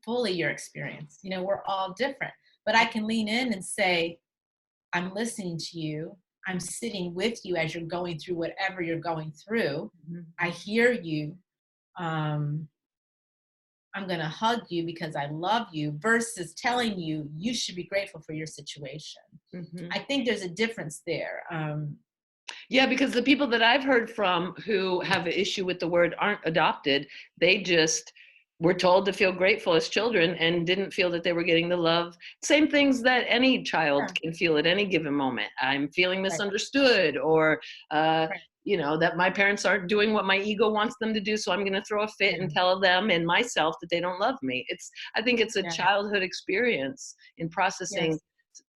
fully your experience. We're all different, but I can lean in and say, I'm listening to you. I'm sitting with you as you're going through whatever you're going through. Mhm. I hear you. Um, I'm going to hug you because I love you versus telling you you should be grateful for your situation. Mhm. I think there's a difference there. Yeah, because the people that I've heard from who have an issue with the word aren't adopted. They just were told to feel grateful as children and didn't feel that they were getting the love. Same things that any child Yeah, can feel at any given moment. I'm feeling right, misunderstood, or right, that my parents aren't doing what my ego wants them to do, so I'm going to throw a fit yeah, and tell them and myself that they don't love me. I think it's a yeah, childhood experience in processing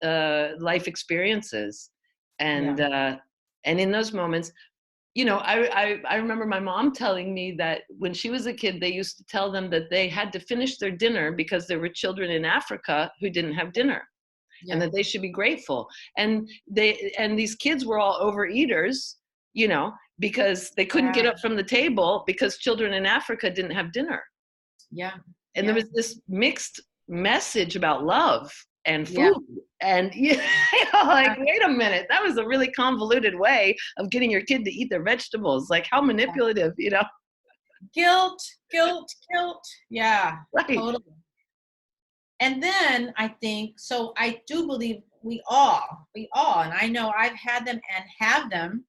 yes, life experiences, and yeah, uh, and in those moments, I remember my mom telling me that when she was a kid, they used to tell them that they had to finish their dinner because there were children in Africa who didn't have dinner, and yeah, that they should be grateful. And these kids were all overeaters, because they couldn't get yeah, up from the table because children in Africa didn't have dinner. yeah, And there yeah, was this mixed message about love and yeah, food, and like, wait a minute, that was a really convoluted way of getting your kid to eat their vegetables. Like, how yeah. manipulative. Guilt, guilt, guilt. Yeah, Right. totally. And then I think, so I do believe we all, and I know I've had them and have them,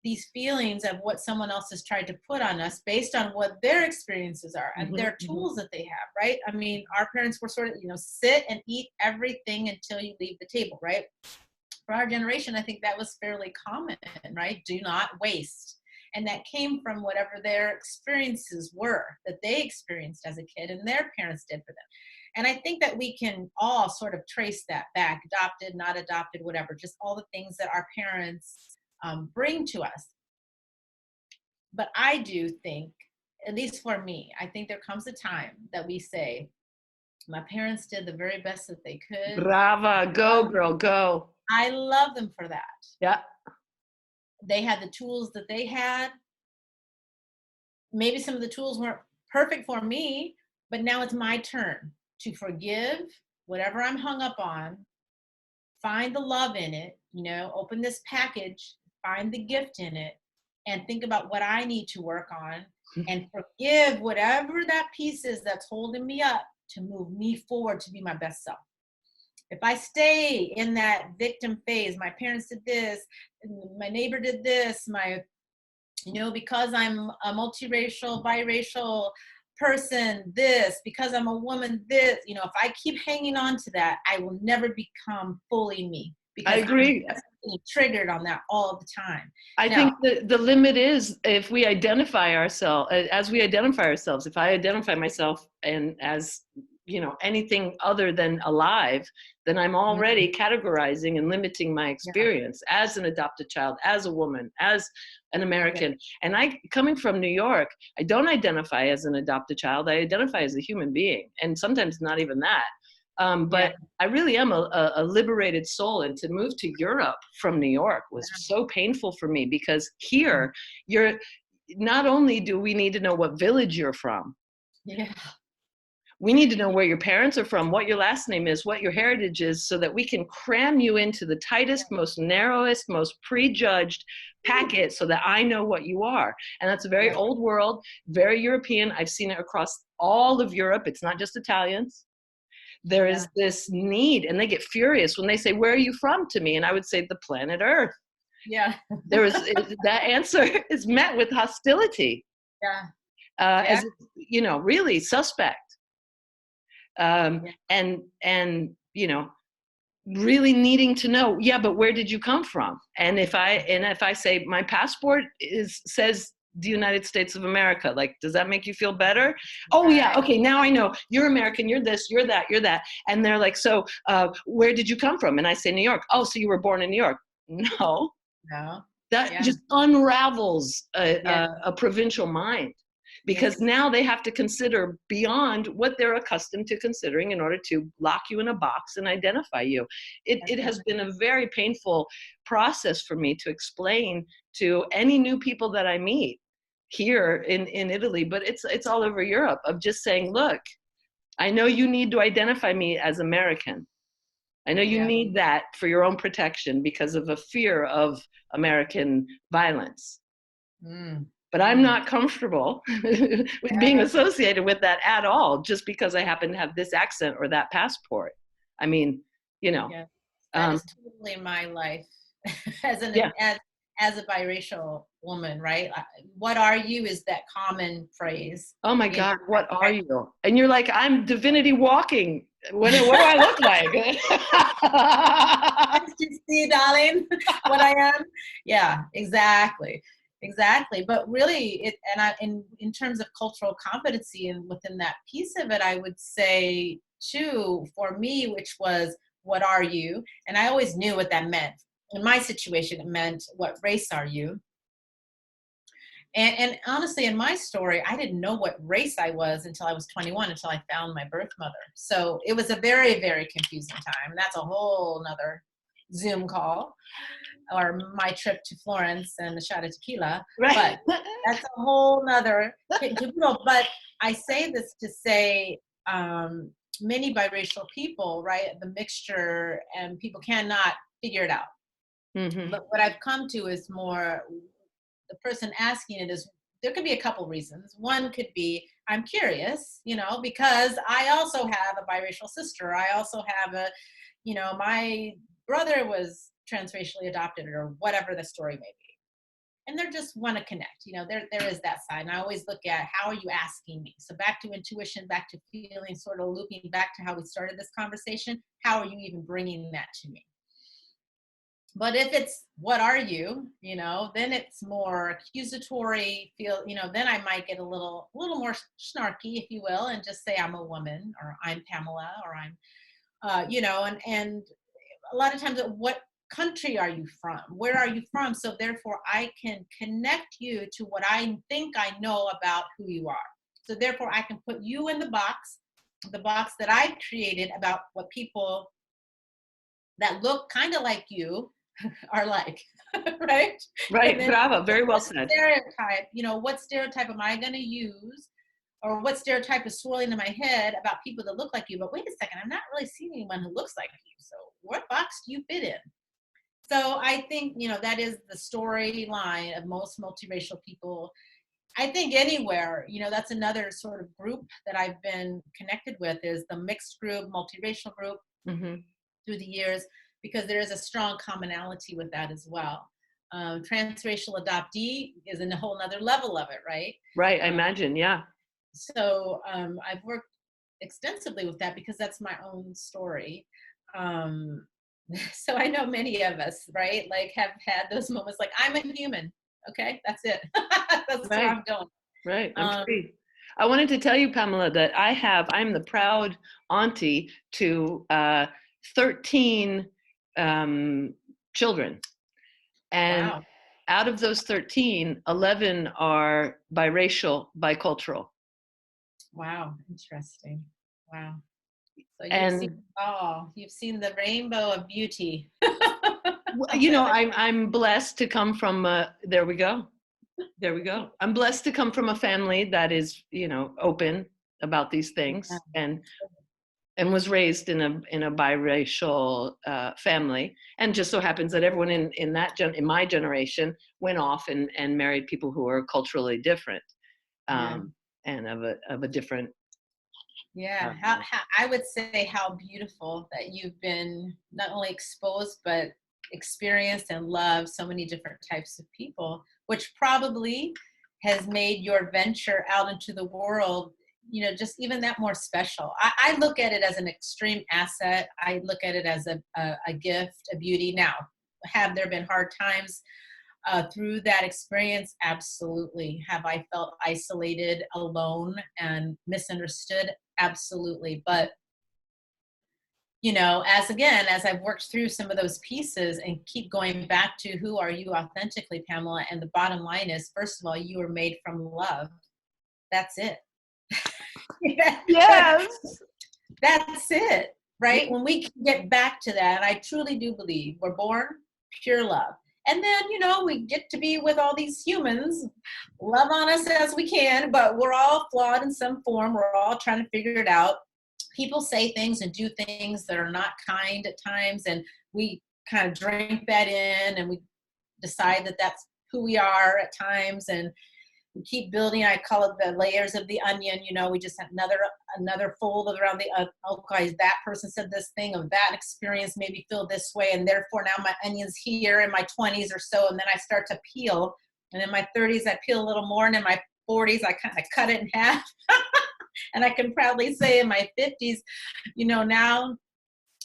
these feelings of what someone else has tried to put on us based on what their experiences are and Mhm, their mhm. tools that they have, right? I mean, our parents were sort of, sit and eat everything until you leave the table, right? For our generation, I think that was fairly common, right? Do not waste. And that came from whatever their experiences were that they experienced as a kid and their parents did for them. And I think that we can all sort of trace that back, adopted, not adopted, whatever, just all the things that our parents bring to us. But I do think, at least for me, I think there comes a time that we say, my parents did the very best that they could. Brava, go girl, go. I love them for that. Yeah. They had the tools that they had. Maybe some of the tools weren't perfect for me, but now it's my turn to forgive whatever I'm hung up on, find the love in it, open this package, find the gift in it, and think about what I need to work on and forgive whatever that piece is that's holding me up to move me forward to be my best self. If I stay in that victim phase, my parents did this, my neighbor did this, because I'm a multiracial, biracial person, this, because I'm a woman, this, if I keep hanging on to that, I will never become fully me I because I'm agree. just being triggered on that all the time. I Now, think the limit is if we identify ourselves, as we identify ourselves, if I identify myself and as, anything other than alive, then I'm already categorizing and limiting my yeah, experience as an adopted child, as a woman, as an yeah, American. And coming from New York, I don't identify as an adopted child. I identify as a human being, and sometimes not even that. yeah, But I really am a liberated soul. And to move to Europe from New York was so painful for me because here, you're not only do we need to know what village you're from, yeah, we need to know where your parents are from, what your last name is, what your heritage is, so that we can cram you into the tightest, most narrowest, most prejudged packet so that I know what you are. And that's a very yeah, old world, very European. I've seen it across all of Europe. It's not just Italians. There yeah, is this need, and they get furious when they say, "Where are you from?" to me, and I would say, "The planet Earth." yeah, There is that answer is met with hostility, yeah, yeah, as really suspect, yeah, and really needing to know, yeah, but where did you come from? And if I say my passport says the United States of America, like, does that make you feel better? Oh yeah, right, okay, now I know you're American, you're this, you're that, you're that. And they're like, so where did you come from? And I say New York. Oh, so you were born in New York? No, no, that yeah, just unravels yeah, a provincial mind, because yes, now they have to consider beyond what they're accustomed to considering in order to lock you in a box and identify you. It that's right, has been a very painful process for me to explain to any new people that I meet here in Italy, but it's all over Europe, of just saying, look, I know you need to identify me as American. I know you yeah, need that for your own protection because of a fear of American violence. mm, But I'm mm, not comfortable with being yeah, associated with that at all, just because I happen to have this accent or that passport. I mean, you know, yeah. That um, is totally my life as an yeah. as a biracial woman, right? What are you is that common phrase. Oh my You know, God, what are I, you? And you're like, I'm divinity walking. What do I look like? you see, darling, what I am. Yeah, exactly, exactly. But really, in terms of cultural competency and within that piece of it, I would say too, for me, which was what are you? And I always knew what that meant. In my situation, it meant what race are you? And honestly, in my story, I didn't know what race I was until I was 21, until I found my birth mother. So it was a very, very confusing time. That's a whole nother Zoom call, or my trip to Florence and the shot of tequila. Right. But that's a whole nother kit and caboodle. But I say this to say, many biracial people, right? The mixture, and people cannot figure it out. Hmm. But what I've come to is more, the person asking it is, there could be a couple reasons. One could be, I'm curious, because I also have a biracial sister. I also have my brother was transracially adopted or whatever the story may be. And they just want to connect. There is that side. And I always look at, how are you asking me? So back to intuition, back to feeling, sort of looping back to how we started this conversation. How are you even bringing that to me? But if it's, what are you, then it's more accusatory then I might get a little more snarky, if you will, and just say I'm a woman, or I'm Pamela, or I'm, and a lot of times, what country are you from? Where are you from? So therefore I can connect you to what I think I know about who you are. So therefore I can put you in the box that I created about what people that look kind of like you are like, right? Right. And then Bravo. Very well said. stereotype, what stereotype am I going to use? Or what stereotype is swirling in my head about people that look like you? But wait a second, I'm not really seeing anyone who looks like you. So what box do you fit in? So I think, that is the storyline of most multiracial people. I think anywhere, that's another sort of group that I've been connected with, is the mixed group, multiracial group, through the years, because there is a strong commonality with that as well. Transracial adoptee is in a whole nother level of it, right? Right. I imagine. Yeah. So I've worked extensively with that because that's my own story. So I know many of us, right, like have had those moments like, I'm a human. Okay, that's it. That's Right. where I'm going. Right. I'm free. I wanted to tell you, Pamela, that I'm the proud auntie to 13 children. And Wow. out of those 13, 11 are biracial, bicultural. Wow. Interesting. Wow. So And you've seen the rainbow of beauty. I'm blessed to come from there we go. I'm blessed to come from a family that is, open about these things, and was raised in a biracial family. And just so happens that everyone in my generation went off and married people who are culturally different, and of a different. Yeah, how I would say how beautiful that you've been not only exposed, but experienced and loved so many different types of people, which probably has made your venture out into the world, just even that more special. I look at it as an extreme asset. I look at it as a gift, a beauty. Now, have there been hard times through that experience? Absolutely. Have I felt isolated, alone, and misunderstood? Absolutely. But, as I've worked through some of those pieces and keep going back to, who are you authentically, Pamela? And the bottom line is, first of all, you were made from love. That's it. Yes. That's it. Right? When we can get back to that, I truly do believe we're born pure love. And then, we get to be with all these humans, love on us as we can, but we're all flawed in some form. We're all trying to figure it out. People say things and do things that are not kind at times, and we kind of drink that in, and we decide that that's who we are at times, and we keep building. I call it the layers of the onion. We just have another fold around the okay, that person said this thing, of that experience made me feel this way, and therefore now my onion's here in my 20s or so, and then I start to peel, and in my 30s I peel a little more, and in my 40s I kind of cut it in half. And I can proudly say in my 50s, now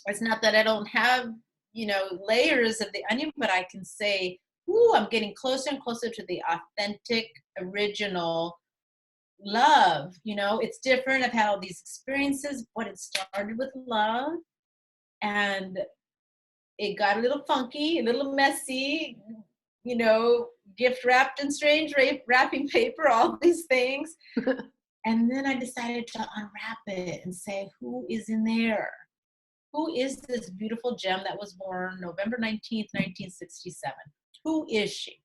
it's not that I don't have, layers of the onion, but I can say, ooh, I'm getting closer and closer to the authentic, original love. It's different. I've had all these experiences, but it started with love, and it got a little funky, a little messy, gift wrapped in strange wrapping paper, all these things. And then I decided to unwrap it and say, who is in there? Who is this beautiful gem that was born November 19th, 1967? Who is she?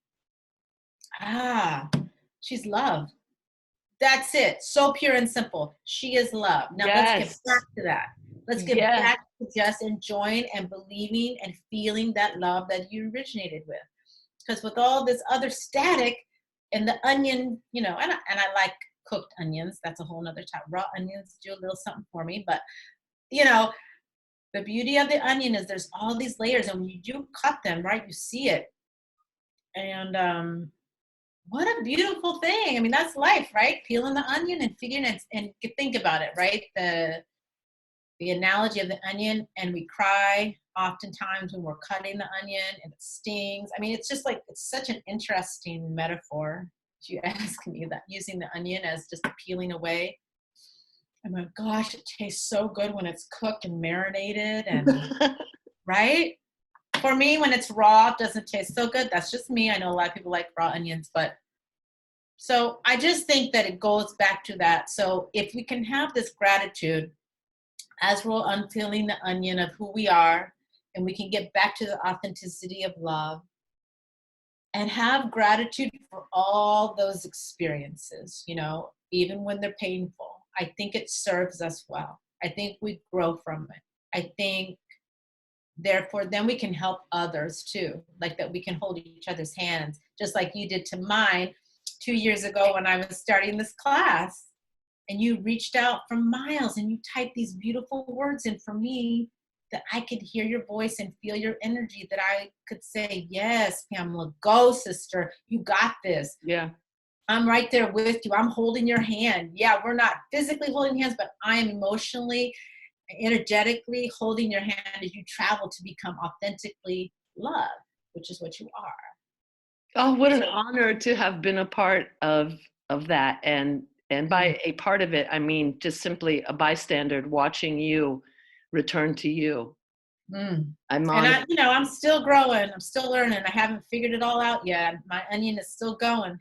She's love. That's it. So pure and simple. She is love. Now let's get back to that. Let's get back to just enjoying and believing and feeling that love that you originated with. Because with all this other static and the onion, and I like cooked onions. That's a whole nother time. Raw onions do a little something for me, but you know, the beauty of the onion is there's all these layers, and when you do cut them, right, you see it. And what a beautiful thing. I mean, that's life, right? Peeling the onion and figuring it, and think about it, right? The analogy of the onion, and we cry oftentimes when we're cutting the onion and it stings. I mean, it's just like, it's such an interesting metaphor. If you ask me, that using the onion as just peeling away. Oh my gosh, it tastes so good when it's cooked and marinated, and right? For me, when it's raw, it doesn't taste so good. That's just me. I know a lot of people like raw onions, but so I just think that it goes back to that. So if we can have this gratitude as we're unpeeling the onion of who we are, and we can get back to the authenticity of love and have gratitude for all those experiences, you know, even when they're painful, I think it serves us well. I think we grow from it. I think, therefore, then we can help others too, like that we can hold each other's hands, just like you did to mine 2 years ago when I was starting this class. And you reached out from miles and you typed these beautiful words in for me, that I could hear your voice and feel your energy, that I could say, yes, Pamela, go sister, you got this. Yeah. I'm right there with you. I'm holding your hand. Yeah, we're not physically holding hands, but I am emotionally, energetically holding your hand as you travel to become authentically love, which is what you are. Oh, what an honor to have been a part of that. And by a part of it, I mean just simply a bystander watching you return to you. Mm. I'm And honored. I'm still growing. I'm still learning. I haven't figured it all out yet. My onion is still going.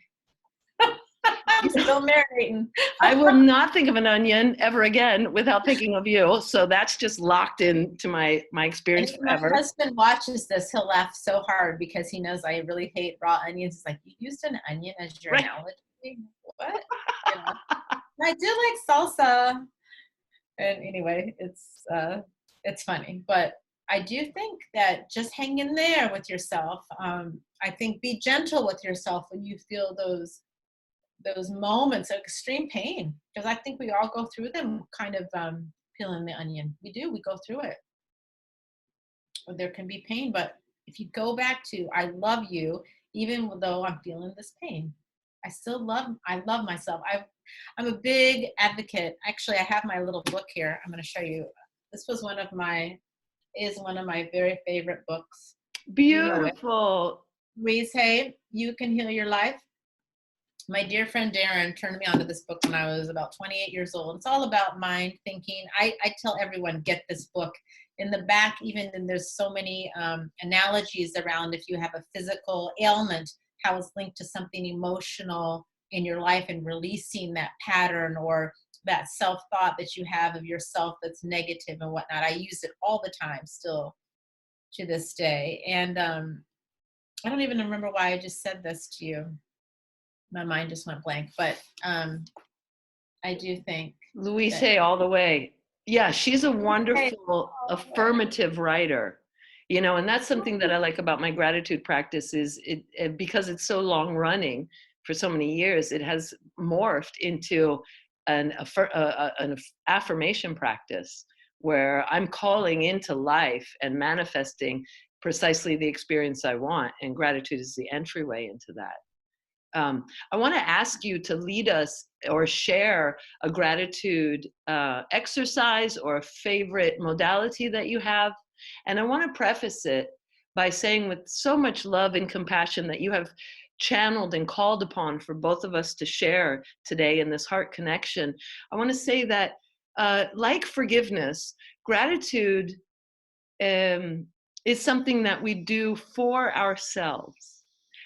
I'm still marinating. I will not think of an onion ever again without thinking of you. So that's just locked into my And experience if my forever. husband watches this, he'll laugh so hard because he knows I really hate raw onions. He's like, you used an onion as your Right. analogy? What? You know, and I do like salsa. And anyway, it's funny. But I do think that just hang in there with yourself. I think be gentle with yourself when you feel those moments of extreme pain, because I think we all go through them, kind of peeling the onion. We do. We go through it. Or there can be pain, but if you go back to I love you, even though I'm feeling this pain, I love myself. I'm a big advocate. Actually, I have my little book here. I'm going to show you. This was one of my very favorite books. You know it. Beautiful. Louise Hay, You Can Heal Your Life. My dear friend Darren turned me onto this book when I was about 28 years old. It's all about mind thinking. I tell everyone, get this book. In the back, even then, there's so many analogies around if you have a physical ailment, how it's linked to something emotional in your life and releasing that pattern or that self-thought that you have of yourself that's negative and whatnot. I use it all the time still to this day. And I don't even remember why I just said this to you. My mind just went blank, but I do think Louise that Hay all the way. Yeah, she's a Hey, wonderful all the way. affirmative writer. You know, and that's something that I like about my gratitude practice is because it's so long running for so many years, it has morphed into an affirmation practice where I'm calling into life and manifesting precisely the experience I want, and gratitude is the entryway into that. I want to ask you to lead us or share a gratitude exercise or a favorite modality that you have. And I want to preface it by saying, with so much love and compassion that you have channeled and called upon for both of us to share today in this heart connection, I want to say that, like forgiveness, gratitude is something that we do for ourselves.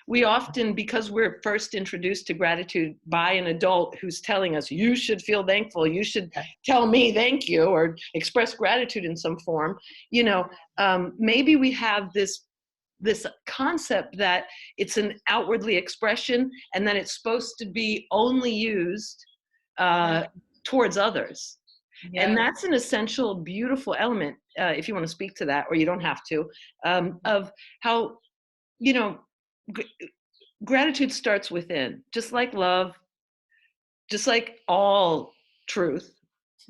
We often, because we're first introduced to gratitude by an adult who's telling us, you should feel thankful, you should tell me thank you, or express gratitude in some form, you know, maybe we have this concept that it's an outwardly expression and that it's supposed to be only used towards others. Yeah. And that's an essential, beautiful element, if you want to speak to that, or you don't have to, of how, you know, gratitude starts within, just like love. just like all truth,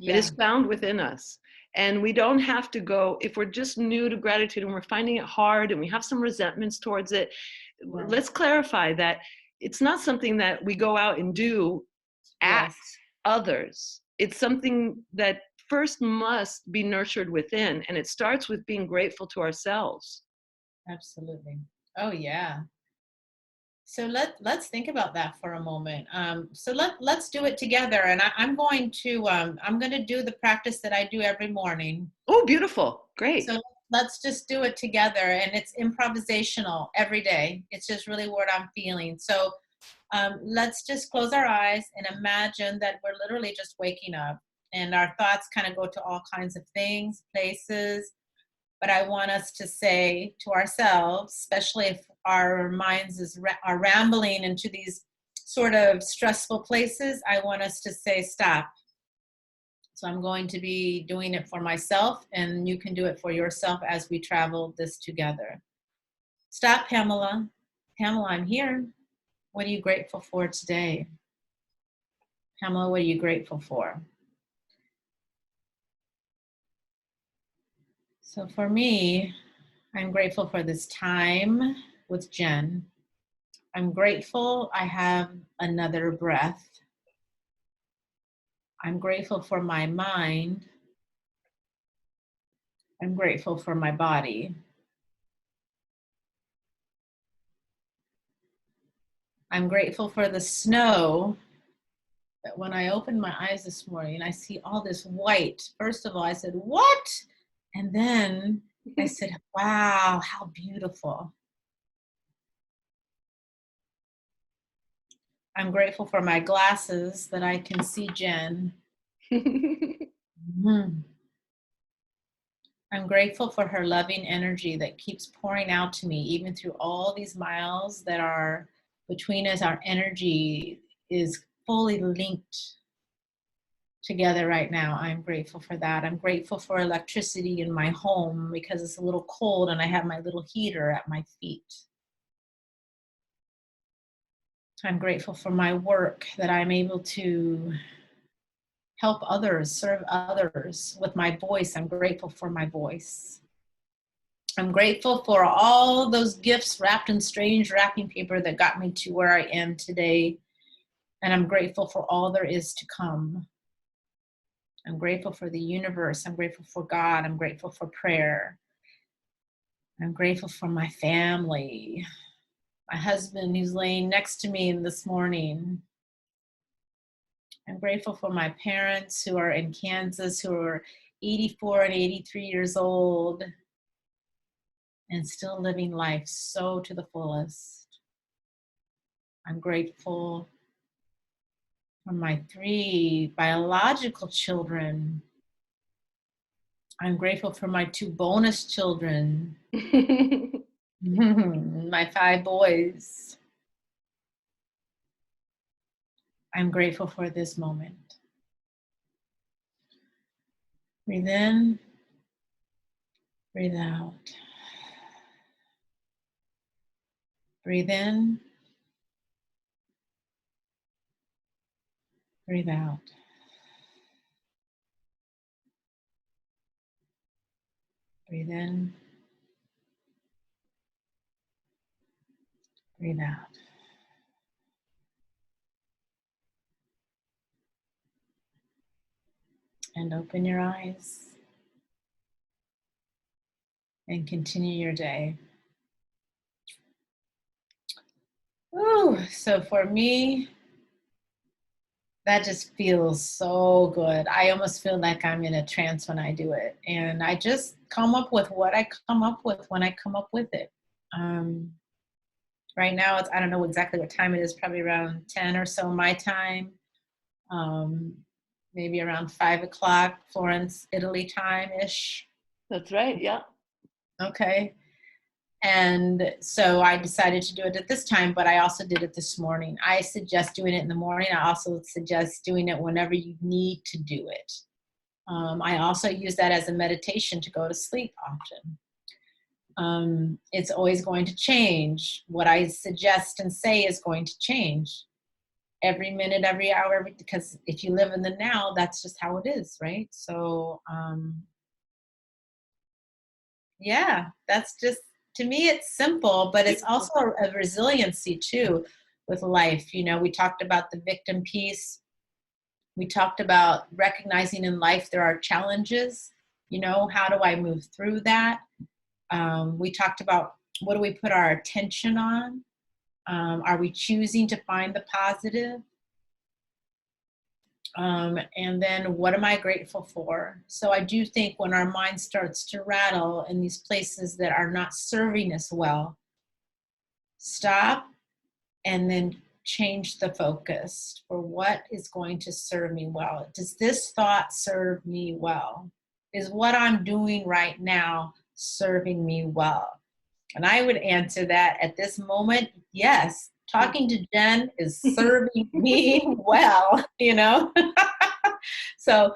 it is Yeah. found within us. And we don't have to go, if we're just new to gratitude and we're finding it hard and we have some resentments towards it, Right. let's clarify that it's not something that we go out and do at Yes. others. It's something that first must be nurtured within. And it starts with being grateful to ourselves. Absolutely. Oh yeah. So let's think about that for a moment. So let's do it together. And I'm going to do the practice that I do every morning. Oh, beautiful. Great. So let's just do it together. And it's improvisational every day. It's just really what I'm feeling. So let's just close our eyes and imagine that we're literally just waking up, and our thoughts kind of go to all kinds of things, places. But I want us to say to ourselves, especially if our minds are rambling into these sort of stressful places, I want us to say, stop. So I'm going to be doing it for myself, and you can do it for yourself as we travel this together. Stop, Pamela. Pamela, I'm here. What are you grateful for today? Pamela, what are you grateful for? So for me, I'm grateful for this time with Jen. I'm grateful I have another breath. I'm grateful for my mind. I'm grateful for my body. I'm grateful for the snow that when I opened my eyes this morning, I see all this white. First of all, I said, what? And then I said, wow, how beautiful. I'm grateful for my glasses that I can see Jen. Mhm. I'm grateful for her loving energy that keeps pouring out to me, even through all these miles that are between us. Our energy is fully linked together right now. I'm grateful for that. I'm grateful for electricity in my home because it's a little cold and I have my little heater at my feet. I'm grateful for my work, that I'm able to help others, serve others with my voice. I'm grateful for my voice. I'm grateful for all those gifts wrapped in strange wrapping paper that got me to where I am today. And I'm grateful for all there is to come. I'm grateful for the universe. I'm grateful for God. I'm grateful for prayer. I'm grateful for my family. My husband who's laying next to me this morning. I'm grateful for my parents who are in Kansas, who are 84 and 83 years old and still living life so to the fullest. I'm grateful for my 3 biological children. I'm grateful for my 2 bonus children, my 5 boys. I'm grateful for this moment. Breathe in, breathe out. Breathe in, breathe out. Breathe in, breathe out. And open your eyes and continue your day. Ooh, so for me, that just feels so good. I almost feel like I'm in a trance when I do it. And I just come up with what I come up with when I come up with it. Right now, I don't know exactly what time it is, probably around 10 or so my time, um, maybe around 5 o'clock Florence, Italy time-ish. That's right. Yeah. Okay. And so I decided to do it at this time, but I also did it this morning. I suggest doing it in the morning. I also suggest doing it whenever you need to do it. I also use that as a meditation to go to sleep often. It's always going to change. What I suggest and say is going to change. every minute, every hour, because if you live in the now, that's just how it is, right? So, yeah, that's just, to me, it's simple, but it's Beautiful. also a resiliency too with life. You know, we talked about the victim piece. We talked about recognizing in life there are challenges. You know, how do I move through that? We talked about what do we put our attention on? Are we choosing to find the positive? And then what am I grateful for? So I do think when our mind starts to rattle in these places that are not serving us well, stop and then change the focus for what is going to serve me well. Does this thought serve me well? Is what I'm doing right now serving me well? And I would answer that at this moment, yes. Talking to Jen is serving me well, you know? So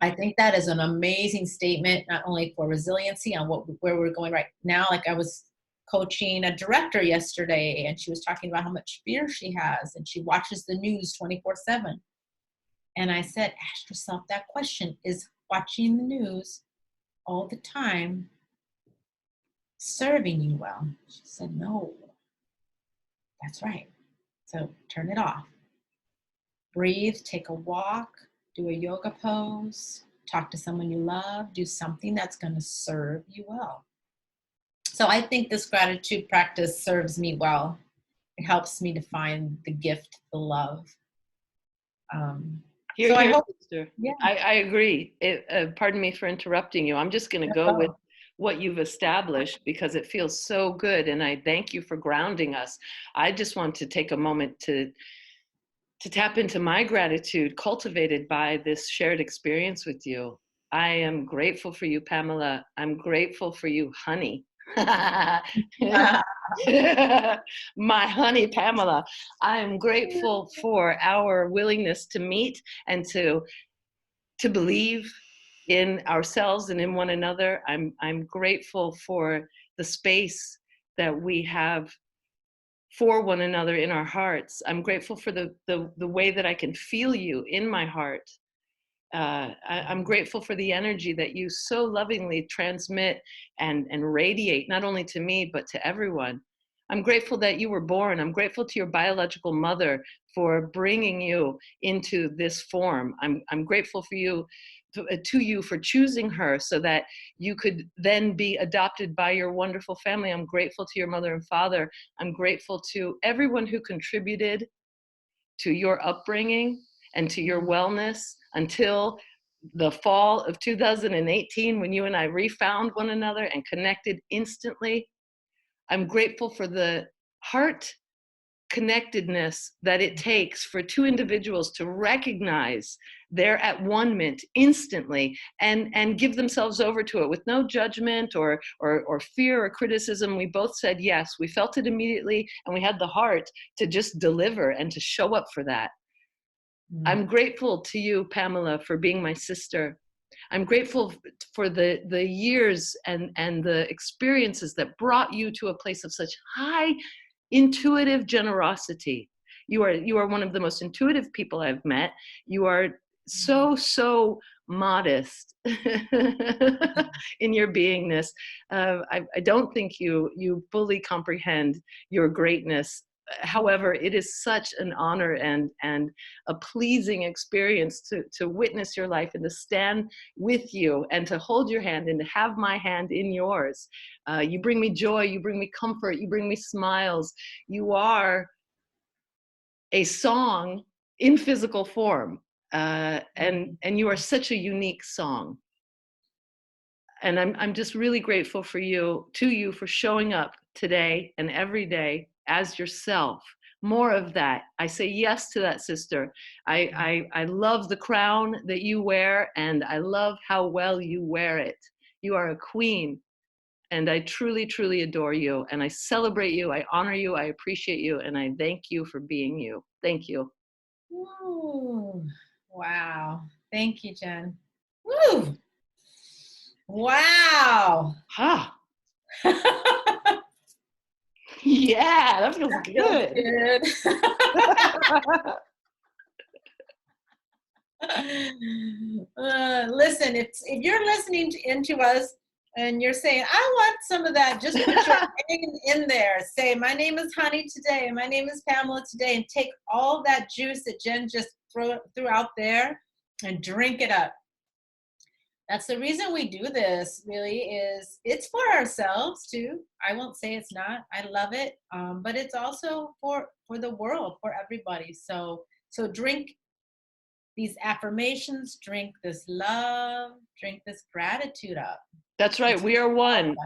I think that is an amazing statement, not only for resiliency on where we're going right now. Like, I was coaching a director yesterday, and she was talking about how much fear she has, and she watches the news 24/7. And I said, ask yourself that question: is watching the news all the time serving you well? She said, no. That's right. So turn it off. Breathe, take a walk, do a yoga pose, talk to someone you love, do something that's going to serve you well. So I think this gratitude practice serves me well. It helps me to find the gift, the love. Here, So I here, hope, sister. yeah. I agree. Pardon me for interrupting you. I'm just going to go with what you've established because it feels so good, and I thank you for grounding us. I just want to take a moment to tap into my gratitude cultivated by this shared experience with you. I am grateful for you, Pamela. I'm grateful for you, honey. My honey, Pamela. I am grateful for our willingness to meet and to believe in ourselves and in one another. I'm grateful for the space that we have for one another in our hearts. I'm grateful for the way that I can feel you in my heart. I'm grateful for the energy that you so lovingly transmit and radiate, not only to me, but to everyone. I'm grateful that you were born. I'm grateful to your biological mother for bringing you into this form. I'm grateful for you, to you for choosing her so that you could then be adopted by your wonderful family. I'm grateful to your mother and father. I'm grateful to everyone who contributed to your upbringing and to your wellness until the fall of 2018 when you and I refound one another and connected instantly. I'm grateful for the heart connectedness that it takes for two individuals to recognize their at one-ment instantly and give themselves over to it with no judgment or fear or criticism. We both said yes. We felt it immediately, and we had the heart to just deliver and to show up for that. I'm grateful to you, Pamela, for being my sister. I'm grateful for the years and the experiences that brought you to a place of such high intuitive generosity. You are one of the most intuitive people I've met. You are so modest in your beingness. I don't think you fully comprehend your greatness. However, it is such an honor and a pleasing experience to witness your life and to stand with you and to hold your hand and to have my hand in yours. You bring me joy, you bring me comfort, you bring me smiles. You are a song in physical form, and you are such a unique song. And I'm just really grateful for you, to you, for showing up today and every day as yourself. More of that. I say yes to that, sister. I love the crown that you wear, and I love how well you wear it. You are a queen, and I truly, truly adore you, and I celebrate you, I honor you, I appreciate you, and I thank you for being you. Thank you. Ooh, wow. Thank you, Jen. Woo! Wow. Ha! Yeah, that feels That feels good. good. Listen, if you're listening into us and you're saying, I want some of that, just put your name in there. Say, my name is Honey today. My name is Pamela today. And take all that juice that Jen just threw out there and drink it up. That's the reason we do this, really, is it's for ourselves too. I won't say it's not. I love it. But it's also for the world, for everybody. So drink these affirmations, drink this love, drink this gratitude up. That's right. It's We are all of one. us.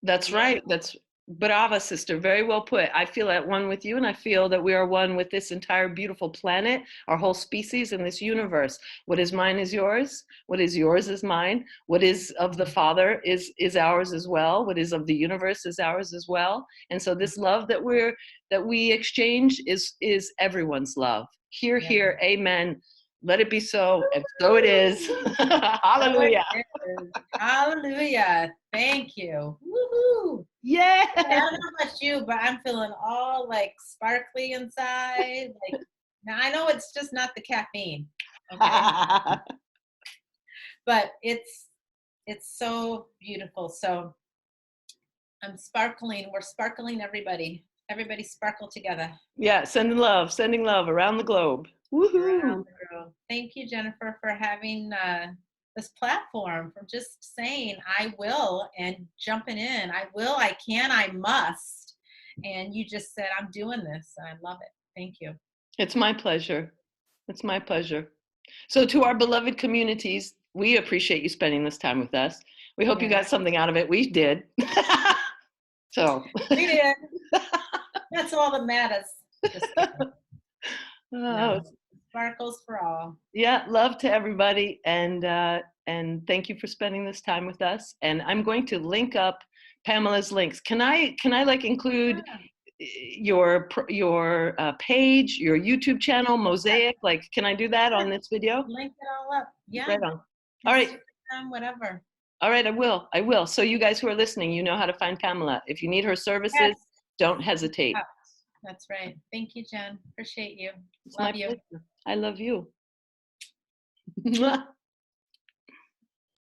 That's We are right. That's brava, sister. Very well put. I feel at one with you, and I feel that we are one with this entire beautiful planet, our whole species, and this universe. What is mine is yours. What is yours is mine. What is of the Father is ours as well. What is of the universe is ours as well. And so this love that we exchange is everyone's love. Hear, yeah. hear, amen. Let it be so, and so it is. So it Hallelujah. is. Hallelujah. Thank you. Woohoo. Yeah. I don't know about you, but I'm feeling all like sparkly inside. Like now I know it's just not the caffeine. Okay. But it's so beautiful. So I'm sparkling. We're sparkling everybody. Everybody sparkle together. Yeah, sending love around the globe. Around Woohoo. the world. Thank you, Jennifer, for having this platform, for just saying I will and jumping in. I will, I can, I must. And you just said, I'm doing this. And I love it. Thank you. It's my pleasure. It's my pleasure. So, to our beloved communities, we appreciate you spending this time with us. We hope you Yeah, got something out of it. We did. So, we did. That's all that matters. Just kidding. oh, No, sparkles for all. yeah, love to everybody, and thank you for spending this time with us. And I'm going to link up Pamela's links. Can I like include Yeah, your page, your YouTube channel, Mosaic? Like, can I do that on this video? link it all up. Yeah, Right on. All right. Instagram, whatever. All right, I will. I will. So you guys who are listening, you know how to find Pamela. If you need her services, Yes. don't hesitate. That's right. Thank you, Jen. Appreciate you. It's my Love you. pleasure. I love you.